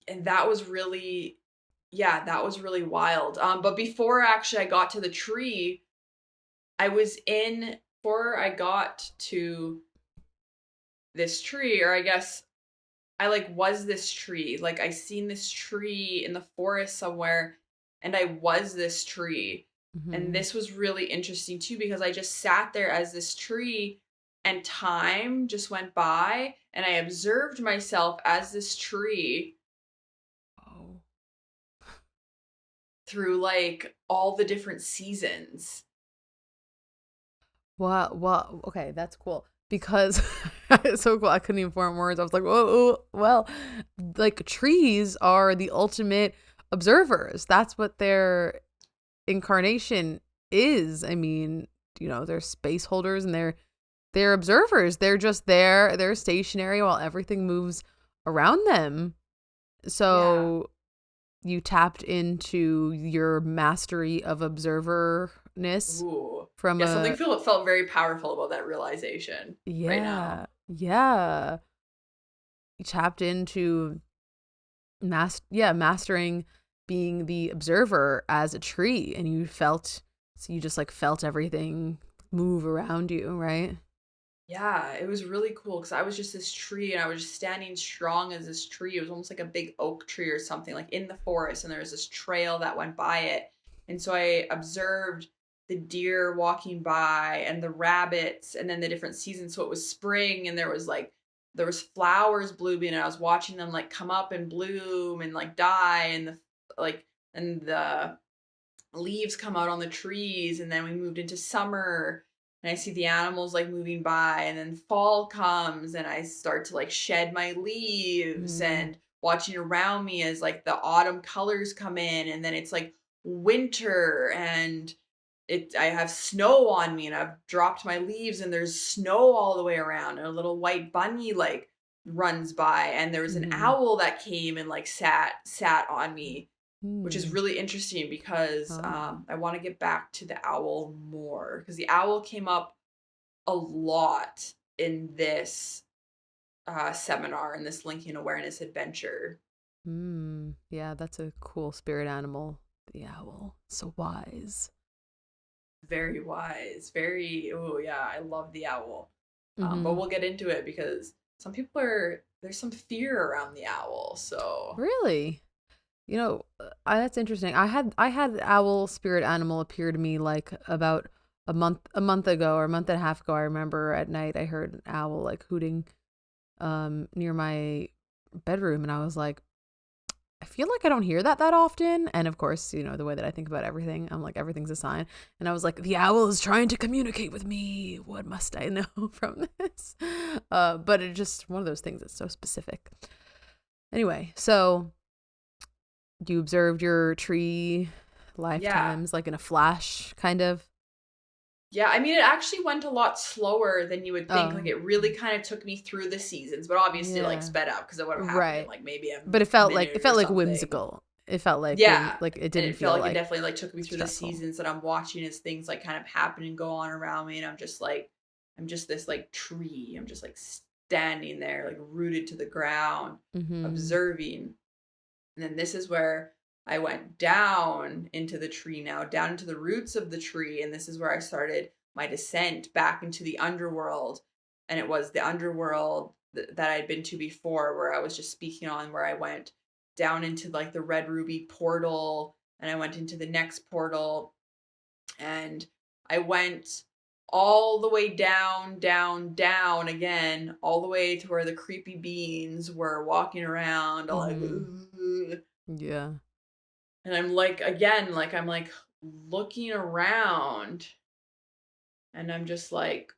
and that was really, yeah, that was really wild. But before actually I got to the tree, before I got to this tree, or I guess I like was this tree. Like I seen this tree in the forest somewhere and I was this tree. And Mm-hmm. this was really interesting too because I just sat there as this tree and time just went by and I observed myself as this tree Oh. through like all the different seasons. Wow. Wow. Okay, that's cool. Because it's so cool. I couldn't even form words. I was like, whoa, well, like trees are the ultimate observers. That's what their incarnation is. I mean, they're space holders and they're observers. They're just there. They're stationary while everything moves around them. Yeah. So you tapped into your mastery of observerness Ooh. from Yeah, something a felt very powerful about that realization right now. yeah, yeah. You tapped into mastering being the observer as a tree, and you just like felt everything move around you, right? Yeah, it was really cool because I was just this tree and I was just standing strong as this tree. It was almost like a big oak tree or something, like in the forest, and there was this trail that went by it. And so I observed the deer walking by and the rabbits and then the different seasons. So it was spring and there was flowers blooming and I was watching them like come up and bloom and like die and like the leaves come out on the trees and then we moved into summer and I see the animals like moving by and then fall comes and I start to like shed my leaves Mm. and watching around me as like the autumn colors come in and then it's like winter and I have snow on me and I've dropped my leaves and there's snow all the way around and a little white bunny like runs by and there was an Mm-hmm. owl that came and like sat on me, which is Mm. really interesting because Oh. I want to get back to the owl more because the owl came up a lot in this seminar in this linking awareness adventure. Yeah, that's a cool spirit animal. The owl. So wise. Very wise, very oh yeah, I love the owl. But Mm-hmm. we'll get into it because there's some fear around the owl. So Really? That's interesting. I had owl spirit animal appear to me like about a month ago or a month and a half ago. I remember at night I heard an owl like hooting near my bedroom, and I was like, I feel like I don't hear that often. And of course, the way that I think about everything, I'm like everything's a sign. And I was like, the owl is trying to communicate with me. What must I know from this? But it's just one of those things that's so specific. Anyway, so you observed your tree yeah, lifetimes like in a flash, kind of. yeah, I mean, it actually went a lot slower than you would think. Like, Oh, it really kind of took me through the seasons, but obviously, like, yeah. sped up because it would have happened in Right. like maybe a But it minute or felt like something. whimsical. It felt like Yeah, like it and didn't it felt feel like it like definitely like took me through the stressful. seasons that I'm watching as things like kind of happen and go on around me, and I'm just this like tree. I'm just like standing there, like rooted to the ground, Mhm. observing. And then this is where I went down into the tree now, down into the roots of the tree. And this is where I started my descent back into the underworld. And it was the underworld that I'd been to before, where I was just speaking on, where I went down into like the red ruby portal, and I went into the next portal, and I went all the way down, down, down again, all the way to where the creepy beings were walking around, all like, "Ugh." Yeah. And I'm like, again, like I'm like looking around, and I'm just like,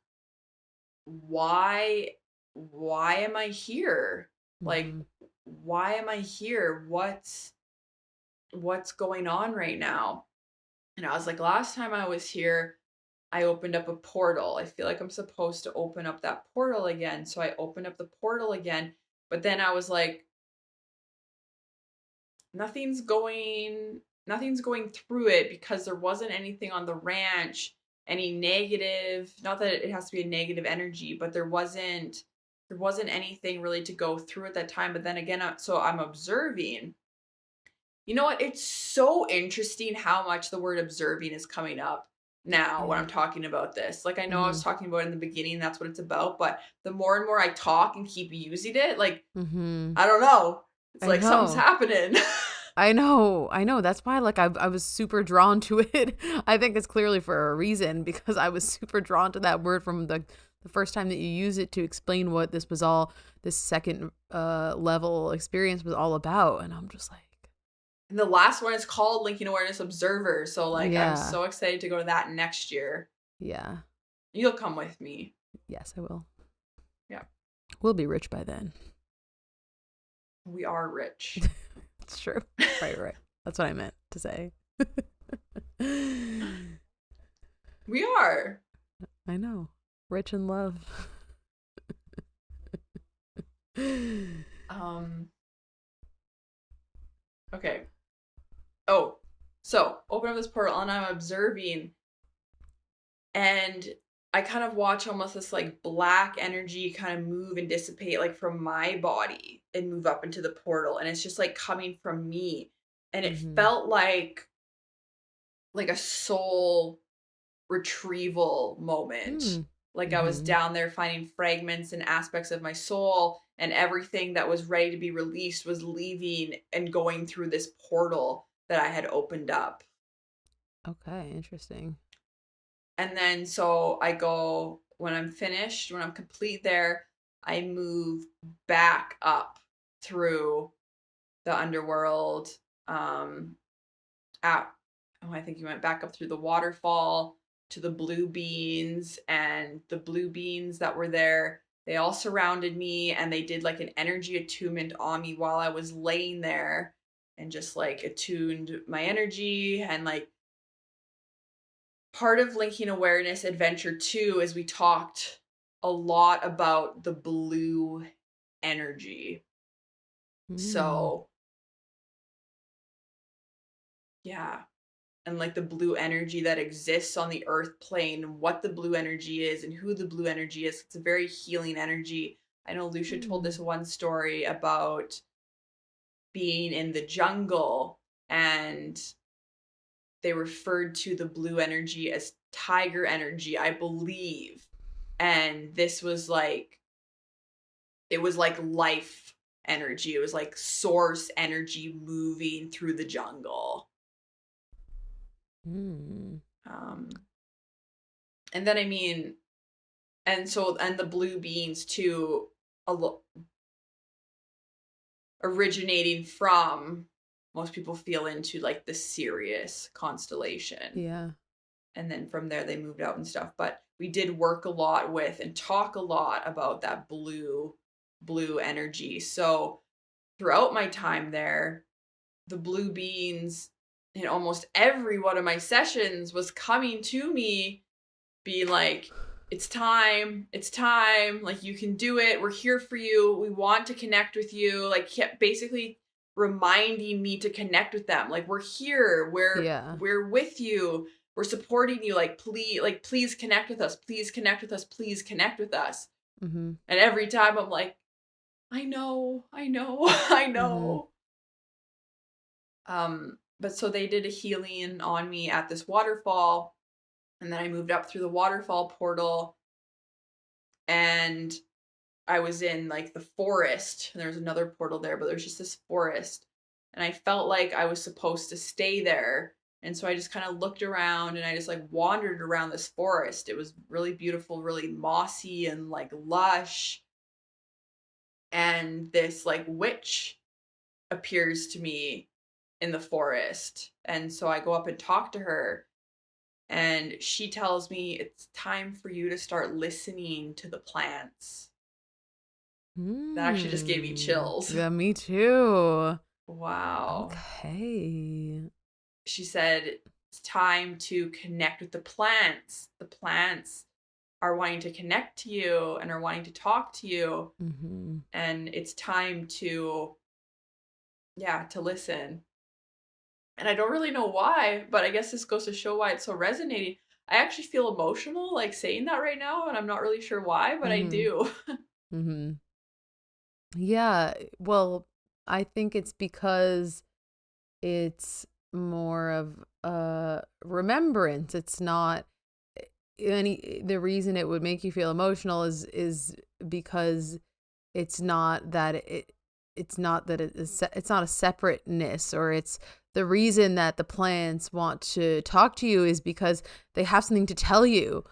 why am I here? Like, Mm-hmm. why am I here? What's going on right now? And I was like, last time I was here, I opened up a portal. I feel like I'm supposed to open up that portal again. So I opened up the portal again. But then I was like, nothing's going nothing's going through it because there wasn't anything on the ranch, any negative, not that it has to be a negative energy, but there wasn't anything really to go through at that time. But then again, so I'm observing. You know what? It's so interesting how much the word observing is coming up now when Yeah. I'm talking about this. Like, I know I Mm-hmm. was talking about it in the beginning, that's what it's about, but the more and more I talk and keep using it, like, Mm-hmm. I don't know. It's I like something's know. happening. I know. I know. That's why like I was super drawn to it. I think it's clearly for a reason because I was super drawn to that word from the first time that you use it to explain what this second level experience was all about, and I'm just like, And the last one is called Linking Awareness Observer. So, like, I'm yeah. so excited to go to that next year. Yeah. You'll come with me. Yes, I will. Yeah. We'll be rich by then. We are rich. It's true. Right, right. That's what I meant to say. We are. I know. Rich in love. Okay. Oh, so open up this portal and I'm observing, and I kind of watch almost this like black energy kind of move and dissipate like from my body and move up into the portal, and it's just like coming from me, and it Mm-hmm. felt like a soul retrieval moment. Like I was Mm-hmm. down there finding fragments and aspects of my soul, and everything that was ready to be released was leaving and going through this portal that I had opened up. Okay, interesting. And then so I go, when I'm finished, when I'm complete there, I move back up through the underworld. Out. Oh, I think you went back up through the waterfall to the blue beans, and the blue beans that were there, they all surrounded me and they did like an energy attunement on me while I was laying there, and just like attuned my energy. And like part of Linking Awareness Adventure 2 is we talked a lot about the blue energy. Mm. So, yeah. And like the blue energy that exists on the earth plane, and what the blue energy is and who the blue energy is. It's a very healing energy. I know Lucia told Mm. this one story about being in the jungle, and they referred to the blue energy as tiger energy, I believe. And this was like, it was like life energy. It was like source energy moving through the jungle. Mm. Um, and then, I mean, and so, and the blue beans too, originating from, most people feel into like the Sirius constellation, Yeah. and then from there they moved out and stuff. But we did work a lot with and talk a lot about that blue energy. So throughout my time there, the blue beans in almost every one of my sessions was coming to me being like, it's time, like you can do it, we're here for you, we want to connect with you, like kept basically reminding me to connect with them, like we're here, Yeah. we're with you, we're supporting you, like please connect with us, please connect with us, please connect with us. Mm-hmm. And every time I'm like, I know, I Mm-hmm. know. But so they did a healing on me at this waterfall, and then I moved up through the waterfall portal, and I was in like the forest and there was another portal there, but there's just this forest. And I felt like I was supposed to stay there. And so I just kind of looked around and I just like wandered around this forest. It was really beautiful, really mossy and like lush. And this like witch appears to me in the forest. And so I go up and talk to her and she tells me it's time for you to start listening to the plants. That actually just gave me chills. Yeah, me too. Wow. Okay. She said it's time to connect with the plants. The plants are wanting to connect to you and are wanting to talk to you. Mm-hmm. And it's time to, yeah, to listen. And I don't really know why, but I guess this goes to show why it's so resonating. I actually feel emotional like saying that right now, and I'm not really sure why, but I Mm-hmm. do. Mm-hmm. Yeah, well, I think it's because it's more of a remembrance. It's not the reason it would make you feel emotional is because it's not that it's not that it's not a separateness, or it's the reason that the plants want to talk to you is because they have something to tell you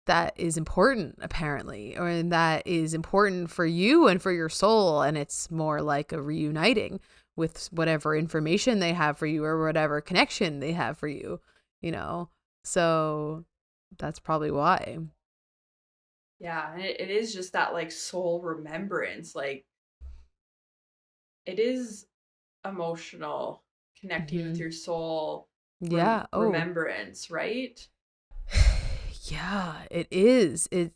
that is important, apparently, or that is important for you and for your soul. And it's more like a reuniting with whatever information they have for you or whatever connection they have for you, you know? So that's probably why. Yeah, and it is just that like soul remembrance. Like it is emotional connecting with Hmm. your soul Yeah. Oh, remembrance, right? yeah, it is. It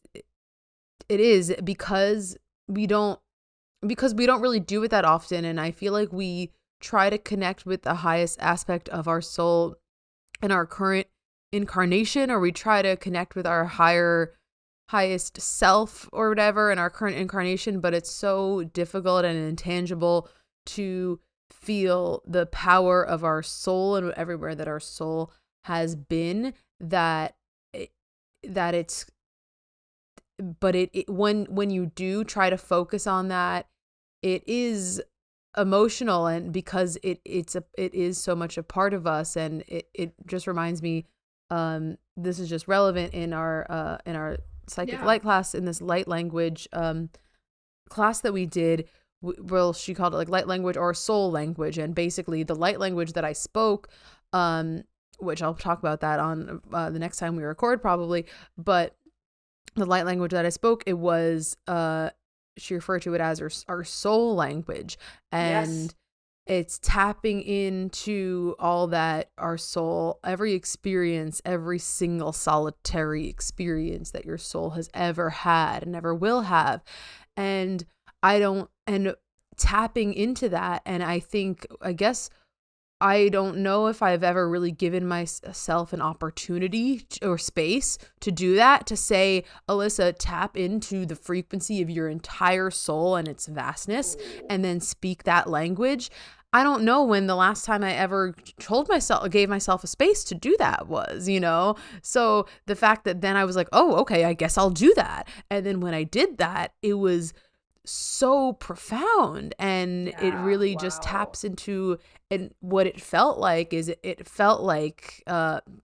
is because we don't really do it that often. And I feel like we try to connect with the highest aspect of our soul in our current incarnation, or we try to connect with our highest self or whatever in our current incarnation, but it's so difficult and intangible to feel the power of our soul and everywhere that our soul has been, that it, that it's but it when you do try to focus on that, it is emotional. And because it is so much a part of us, and it just reminds me, this is just relevant in our psychic Yeah. light class, in this light language class that we did. Well, she called it like light language or soul language, and basically the light language that I spoke, which I'll talk about that on the next time we record probably, but the light language that I spoke, it was she referred to it as our soul language. Yes. And it's tapping into all that our soul, every experience, every single solitary experience that your soul has ever had and ever will have. And and tapping into that. And I guess I don't know if I've ever really given myself an opportunity or space to do that, to say, Alyssa, tap into the frequency of your entire soul and its vastness, Ooh. and then speak that language. I don't know when the last time I ever gave myself a space to do that was, you know? So the fact that then I was like, oh, okay, I guess I'll do that. And then when I did that, it was so profound, and it Yeah. really just Wow. taps into, and what it felt like is it felt like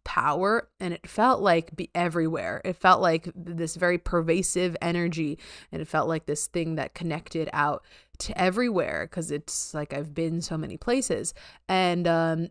power, and it felt like be everywhere. It felt like this very pervasive energy, and it felt like this thing that connected out to everywhere, because it's like I've been so many places. And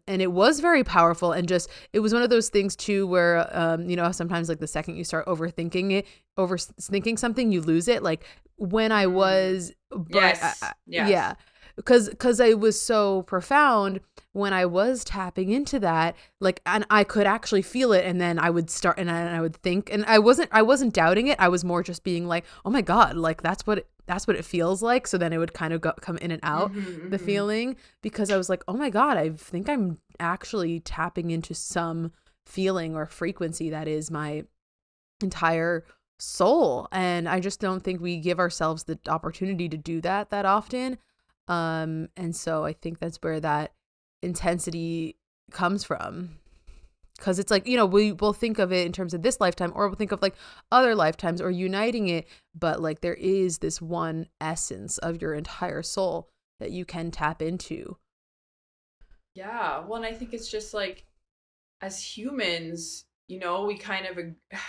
it was very powerful, and just it was one of those things too where you know, sometimes like the second you start overthinking something, you lose it. Like when I Mm. was, but Yes. yeah, Yes. because it was so profound when I was tapping into that, like, and I could actually feel it, and then I would start, and I would think, and I wasn't doubting it. I was more just being like, oh my god, like that's what it feels like. So then it would kind of come in and out, Mm-hmm, the mm-hmm. feeling, because I was like, oh my god, I think I'm actually tapping into some feeling or frequency that is my entire soul. And I just don't think we give ourselves the opportunity to do that often. And so I think that's where that intensity comes from. Because it's like, you know, we will think of it in terms of this lifetime, or we'll think of like other lifetimes or uniting it. But like there is this one essence of your entire soul that you can tap into. Yeah. Well, and I think it's just like, as humans, you know, we kind of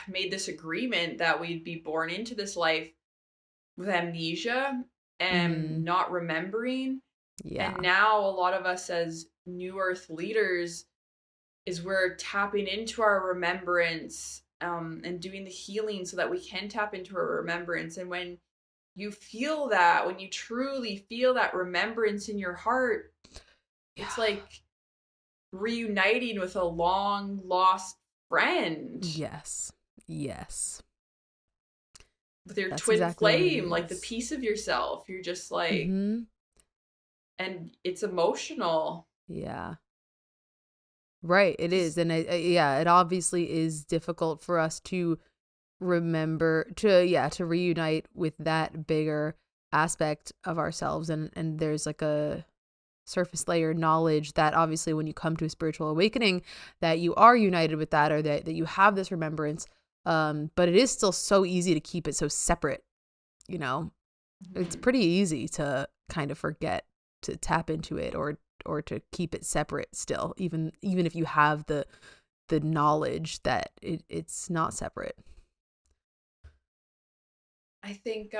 made this agreement that we'd be born into this life with amnesia and Mm-hmm. not remembering. And Yeah. now a lot of us as New Earth leaders is we're tapping into our remembrance, and doing the healing so that we can tap into our remembrance. And when you feel that, when you truly feel that remembrance in your heart, Yeah. it's like reuniting with a long lost friend, Yes. Yes. with your That's twin exactly what it flame, like the is. piece of yourself. You're just like, Mm-hmm. and it's emotional. Yeah. Right. It 'Cause is. And yeah, it obviously is difficult for us to remember to reunite with that bigger aspect of ourselves. And there's like a surface layer knowledge that obviously when you come to a spiritual awakening that you are united with that, or that you have this remembrance. But it is still so easy to keep it so separate, you know. It's Mhm. pretty easy to kind of forget to tap into it, or to keep it separate still, even if you have the knowledge that it's not separate. I think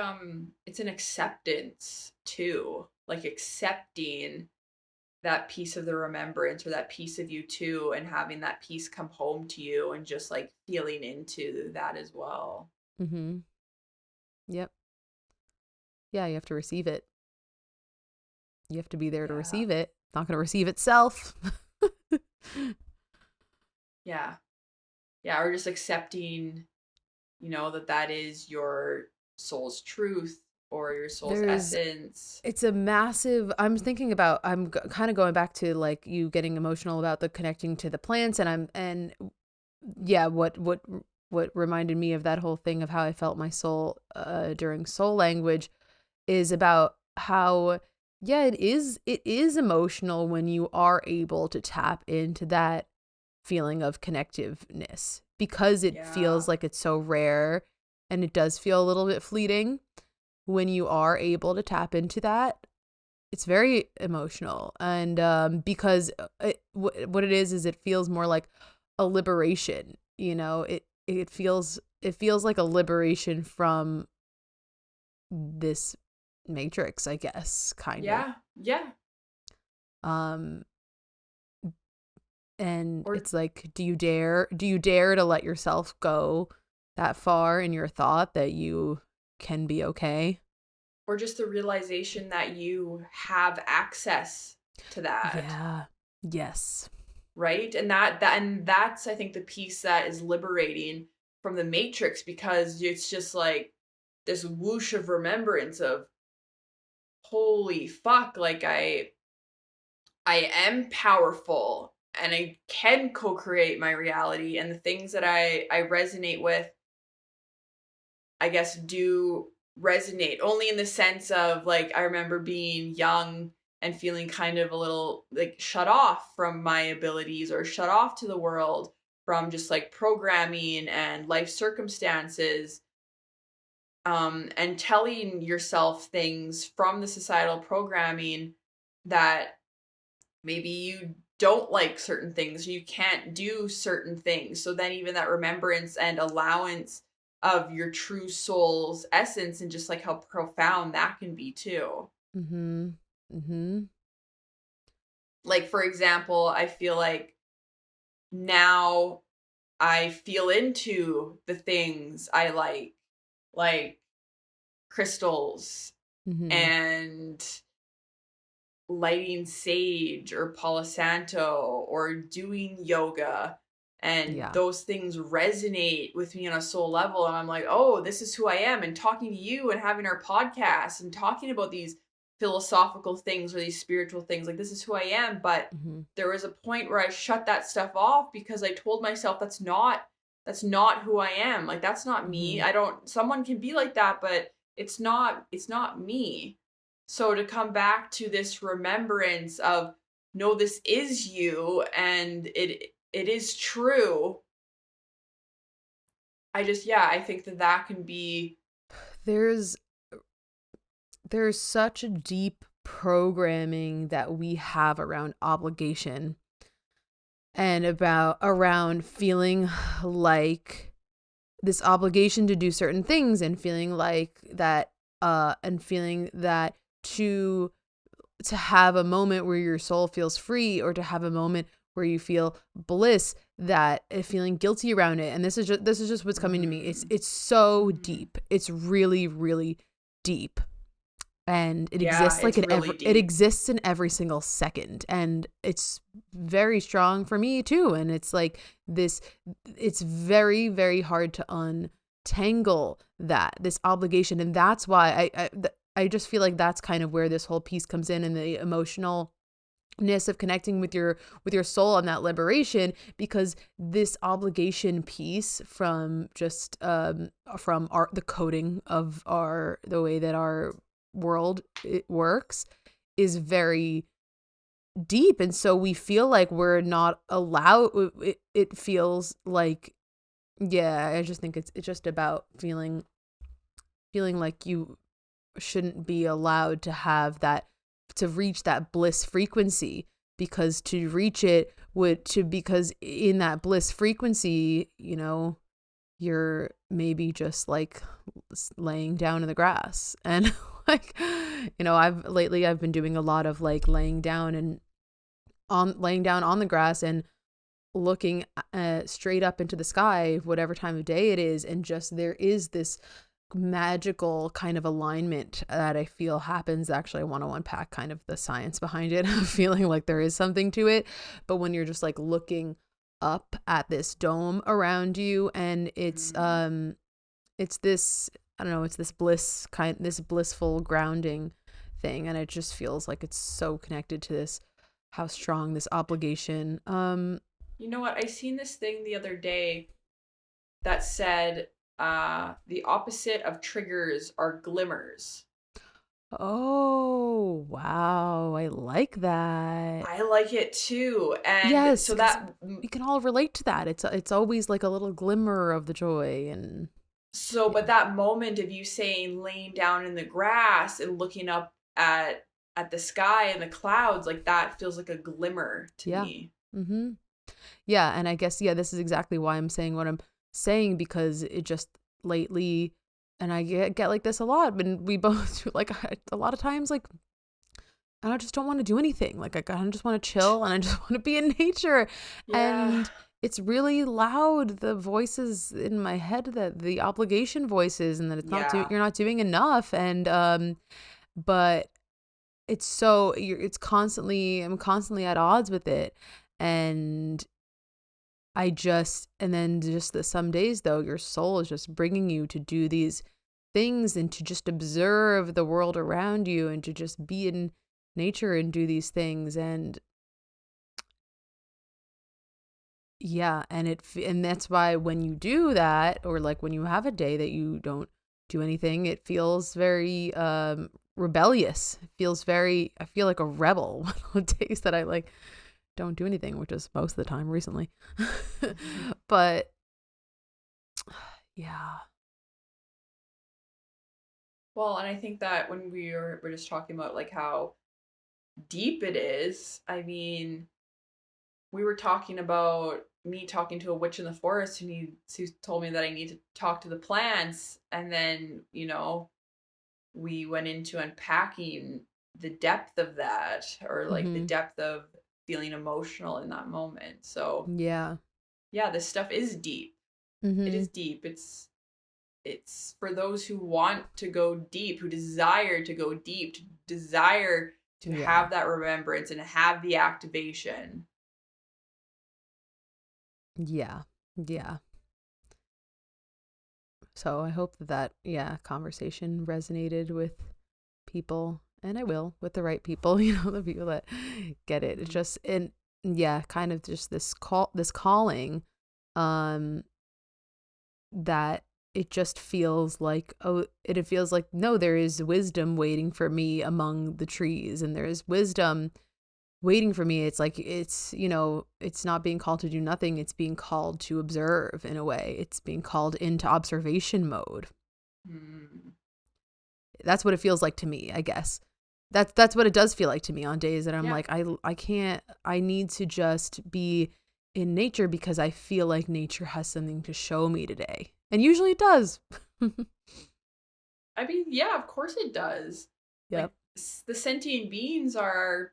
it's an acceptance too, like accepting that piece of the remembrance or that piece of you too, and having that piece come home to you and just like feeling into that as well. Mm-hmm. Yep. Yeah, you have to receive it. You have to be there to Yeah. receive it. It's not going to receive itself. Yeah. Yeah, or just accepting, you know, that that is your soul's truth or your soul's There's essence. It's a massive, I'm thinking about, kind of going back to like you getting emotional about the connecting to the plants, and yeah, what reminded me of that whole thing of how I felt my soul during soul language is about how, yeah, it is emotional when you are able to tap into that feeling of connectiveness, because it Yeah. feels like it's so rare, and it does feel a little bit fleeting when you are able to tap into that. It's very emotional. And because what it is it feels more like a liberation, you know. It feels like a liberation from this matrix, I guess, kind of. Yeah. Yeah. um and Or it's like, do you dare to let yourself go that far in your thought that you can be okay? or just the realization that you have access to that, Yeah. Yes. right? And that's I think the piece that is liberating from the matrix, because it's just like this whoosh of remembrance of, holy fuck, like I am powerful and I can co-create my reality, and the things that I resonate with, I guess, do resonate only in the sense of like I remember being young and feeling kind of a little like shut off from my abilities or shut off to the world from just like programming and life circumstances, and telling yourself things from the societal programming that maybe you don't like certain things, you can't do certain things. So then even that remembrance and allowance of your true soul's essence, and just like how profound that can be too. Mm-hmm. Mm-hmm. Like for example, I feel like now I feel into the things I like crystals Mm-hmm. and lighting sage or Palo Santo or doing yoga, and Yeah. those things resonate with me on a soul level, and I'm like, oh, this is who I am. And talking to you and having our podcast and talking about these philosophical things or these spiritual things, like this is who I am. But Mm-hmm. there was a point where I shut that stuff off because I told myself that's not who I am. Like that's not me. Mm-hmm. I don't Someone can be like that, but it's not me. So to come back to this remembrance of, no, this is you, and it is true. I think that can be. There's such a deep programming that we have around obligation and around feeling like this obligation to do certain things, and feeling like that to have a moment where your soul feels free, or to have a moment where you feel bliss, that feeling guilty around it. And this is just what's coming to me. It's so deep. It's really, really deep. And it exists like it exists in every single second, and it's very strong for me too. And it's like this, it's very, very hard to untangle this obligation. And that's why I just feel like that's kind of where this whole piece comes in, and the emotionalness of connecting with your soul and that liberation, because this obligation piece from just the coding of the way that our world it works is very deep. And so we feel like we're not allowed. It feels like, I just think it's just about feeling like you shouldn't be allowed to have that, to reach that bliss frequency, because to reach it because in that bliss frequency, you're maybe just like laying down in the grass. And like, I've been doing a lot of like laying down on the grass and looking straight up into the sky, whatever time of day it is. And just, there is this magical kind of alignment that I feel happens. Actually, I want to unpack kind of the science behind it, feeling like there is something to it. But when you're just like looking up at this dome around you, and it's this, I don't know, it's this this blissful grounding thing. And it just feels like it's so connected to this, how strong this obligation. You know what? I seen this thing the other day that said the opposite of triggers are glimmers. Oh, wow. I like that. I like it too. And yes, so that we can all relate to that. It's always like a little glimmer of the joy. And so, but that moment of you saying laying down in the grass and looking up at the sky and the clouds, like that feels like a glimmer to me. Mm-hmm. Yeah, and I guess, this is exactly why I'm saying what I'm saying, because it just lately, and I get like this a lot, but we both like a lot of times, like I just don't want to do anything. Like I just want to chill, and I just want to be in nature. Yeah. And it's really loud, the voices in my head, that the obligation voices, and that it's you're not doing enough. And but it's I'm constantly at odds with it. And then some days though, your soul is just bringing you to do these things, and to just observe the world around you, and to just be in nature and do these things. And and that's why when you do that, or like when you have a day that you don't do anything, it feels very rebellious. It feels I feel like a rebel on days that I like don't do anything, which is most of the time recently. But yeah. Well, and I think that when we're just talking about like how deep it is, I mean, we were talking about me talking to a witch in the forest, and she told me that I need to talk to the plants, and then, we went into unpacking the depth of that, or like the depth of feeling emotional in that moment. So yeah, this stuff is deep. It is deep. It's for those who want to go deep, who desire to go deep, to desire to have that remembrance and have the activation. Yeah. So I hope that conversation resonated with people, and I will, with the right people, the people that get it. It's just, and kind of just this calling, that it just feels like, it feels like, no, there is wisdom waiting for me among the trees, and there is wisdom waiting for me. It's like, it's, you know, it's not being called to do nothing. It's being called to observe in a way. It's being called into observation mode. That's what it feels like to me, I guess. That's what it does feel like to me on days that I'm like, I can't, I need to just be in nature because I feel like nature has something to show me today. And usually it does. I mean, yeah, of course it does. Yep. Like, the sentient beings are our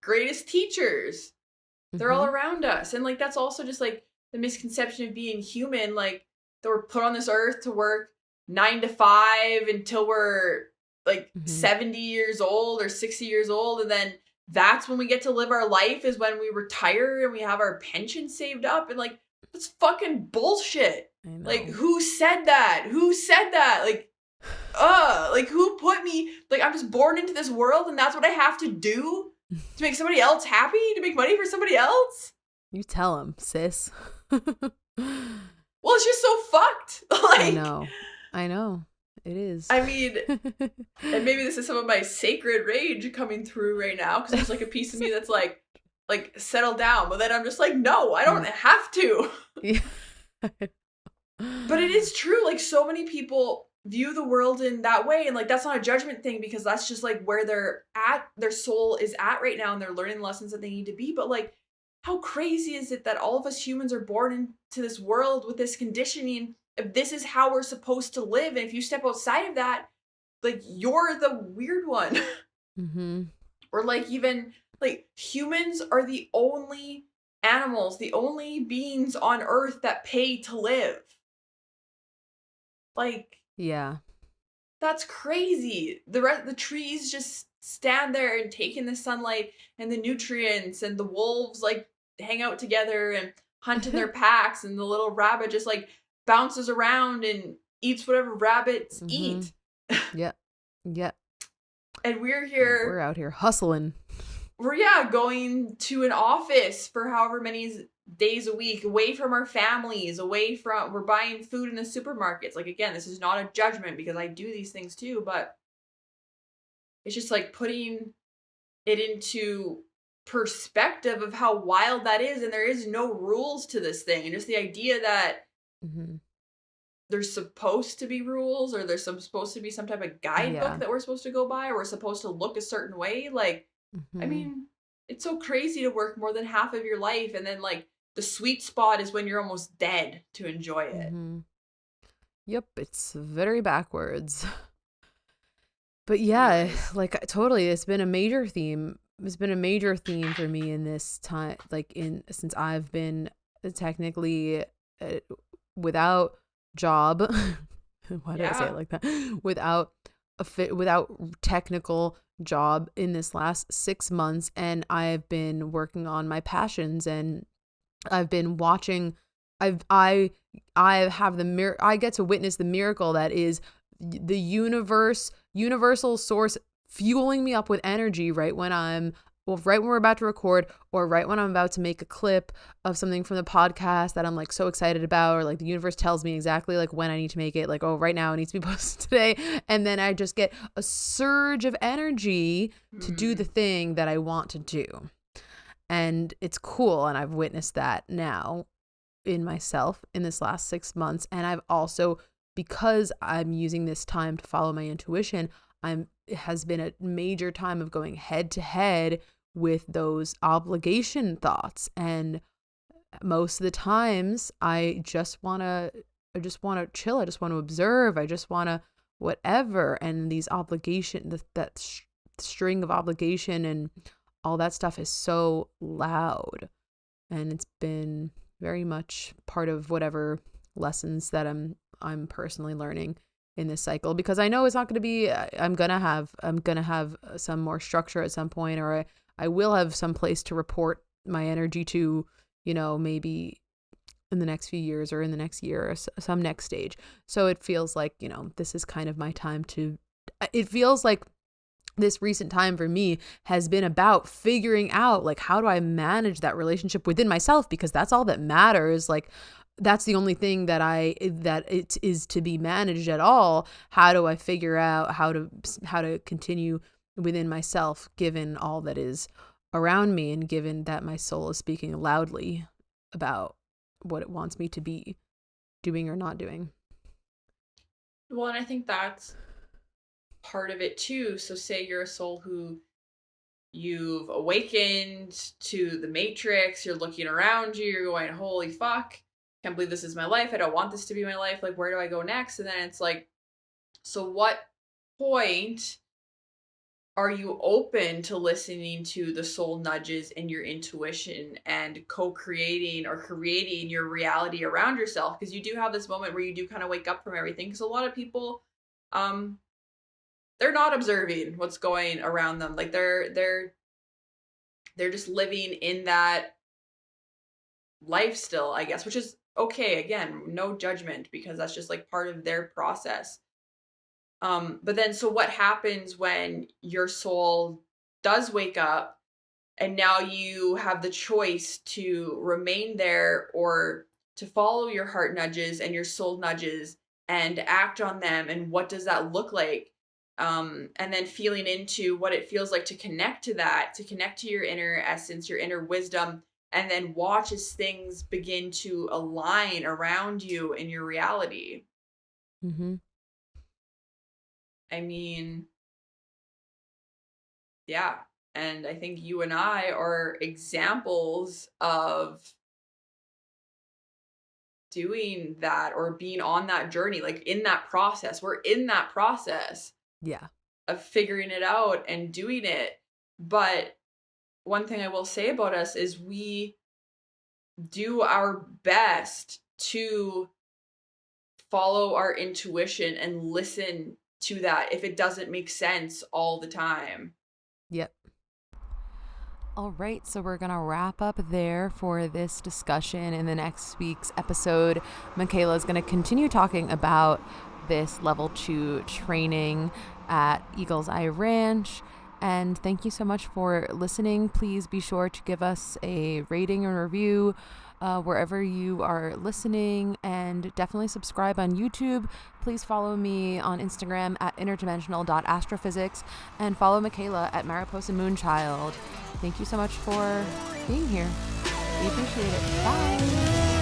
greatest teachers. They're all around us. And like, that's also just like the misconception of being human. Like, that we're put on this earth to work 9 to 5 until we're like 70 years old or 60 years old. And then that's when we get to live our life, is when we retire and we have our pension saved up. And like, that's fucking bullshit. Like, who said that? Who said that? Like, who put me, like, I'm just born into this world and that's what I have to do to make somebody else happy, to make money for somebody else? You tell him, sis. Well, it's just so fucked. Like, I know. It is. I mean, and maybe this is some of my sacred rage coming through right now, because there's like a piece of me that's like settle down, but then I'm just like, no, I don't have to. Yeah. But it is true. Like, so many people view the world in that way, and like, that's not a judgment thing, because that's just like where they're at, their soul is at right now, and they're learning lessons that they need to be. But like, how crazy is it that all of us humans are born into this world with this conditioning, if this is how we're supposed to live, and if you step outside of that, like, you're the weird one. Or like, even like, humans are the only animals, the only beings on earth that pay to live. Like, yeah, that's crazy. The trees just stand there and take in the sunlight and the nutrients, and the wolves like hang out together and hunt in their packs, and the little rabbit just like bounces around and eats whatever rabbits eat. Yep. And we're out here hustling. We're going to an office for however many days a week, away from our families, we're buying food in the supermarkets. Like, again, this is not a judgment, because I do these things too, but it's just like putting it into perspective of how wild that is. And there is no rules to this thing. And just the idea that there's supposed to be rules, or there's supposed to be some type of guidebook that we're supposed to go by, or we're supposed to look a certain way. Like, I mean, it's so crazy to work more than half of your life, and then like the sweet spot is when you're almost dead to enjoy it. Yep, it's very backwards. But yeah, like, totally, it's been a major theme. It's been a major theme for me in this time, like, since I've been technically without job. Why did I say it like that? Without technical job in this last 6 months, and I've been working on my passions, and I've been watching. I have I get to witness the miracle that is the universal source fueling me up with energy right when we're about to record, or right when I'm about to make a clip of something from the podcast that I'm like so excited about, or like the universe tells me exactly like when I need to make it, like, oh, right now it needs to be posted today. And then I just get a surge of energy to do the thing that I want to do. And it's cool. And I've witnessed that now in myself in this last 6 months. And I've also, because I'm using this time to follow my intuition, it has been a major time of going head to head with those obligation thoughts. And most of the times I just want to chill. I just want to observe. I just want to whatever. And these string of obligation and all that stuff is so loud. And it's been very much part of whatever lessons that I'm personally learning in this cycle, because I know it's not going to be, I'm going to have some more structure at some point, or I will have some place to report my energy to, maybe in the next few years, or in the next year, or some next stage. So it feels like, this is kind of my time it feels like this recent time for me has been about figuring out, like, how do I manage that relationship within myself? Because that's all that matters. Like, that's the only thing that it is to be managed at all. How do I figure out how to continue within myself, given all that is around me, and given that my soul is speaking loudly about what it wants me to be doing or not doing. Well, and I think that's part of it too. So say you're a soul who you've awakened to the matrix, you're looking around you, you're going, holy fuck, can't believe this is my life. I don't want this to be my life. Like, where do I go next? And then it's like, so what point are you open to listening to the soul nudges and your intuition and co-creating or creating your reality around yourself? Because you do have this moment where you do kind of wake up from everything. Because a lot of people, they're not observing what's going around them. Like they're just living in that life still, I guess, which is okay. Again, no judgment, because that's just like part of their process. But then, so what happens when your soul does wake up and now you have the choice to remain there or to follow your heart nudges and your soul nudges and act on them? And what does that look like? And then feeling into what it feels like to connect to that, to connect to your inner essence, your inner wisdom, and then watch as things begin to align around you in your reality. Mm-hmm. I mean, yeah. And I think you and I are examples of doing that or being on that journey, like in that process. We're in that process. Yeah. Of figuring it out and doing it. But one thing I will say about us is we do our best to follow our intuition and listen to that if it doesn't make sense all the time. Yep. All right, so we're going to wrap up there for this discussion. In the next week's episode, Mikayla is going to continue talking about this level 2 training at Eagle's Eye Ranch. And thank you so much for listening. Please be sure to give us a rating and review wherever you are listening, and definitely subscribe on YouTube. Please follow me on Instagram at interdimensional.astrophysics, and follow Mikayla at Mariposa Moonchild. Thank you so much for being here. We appreciate it. Bye.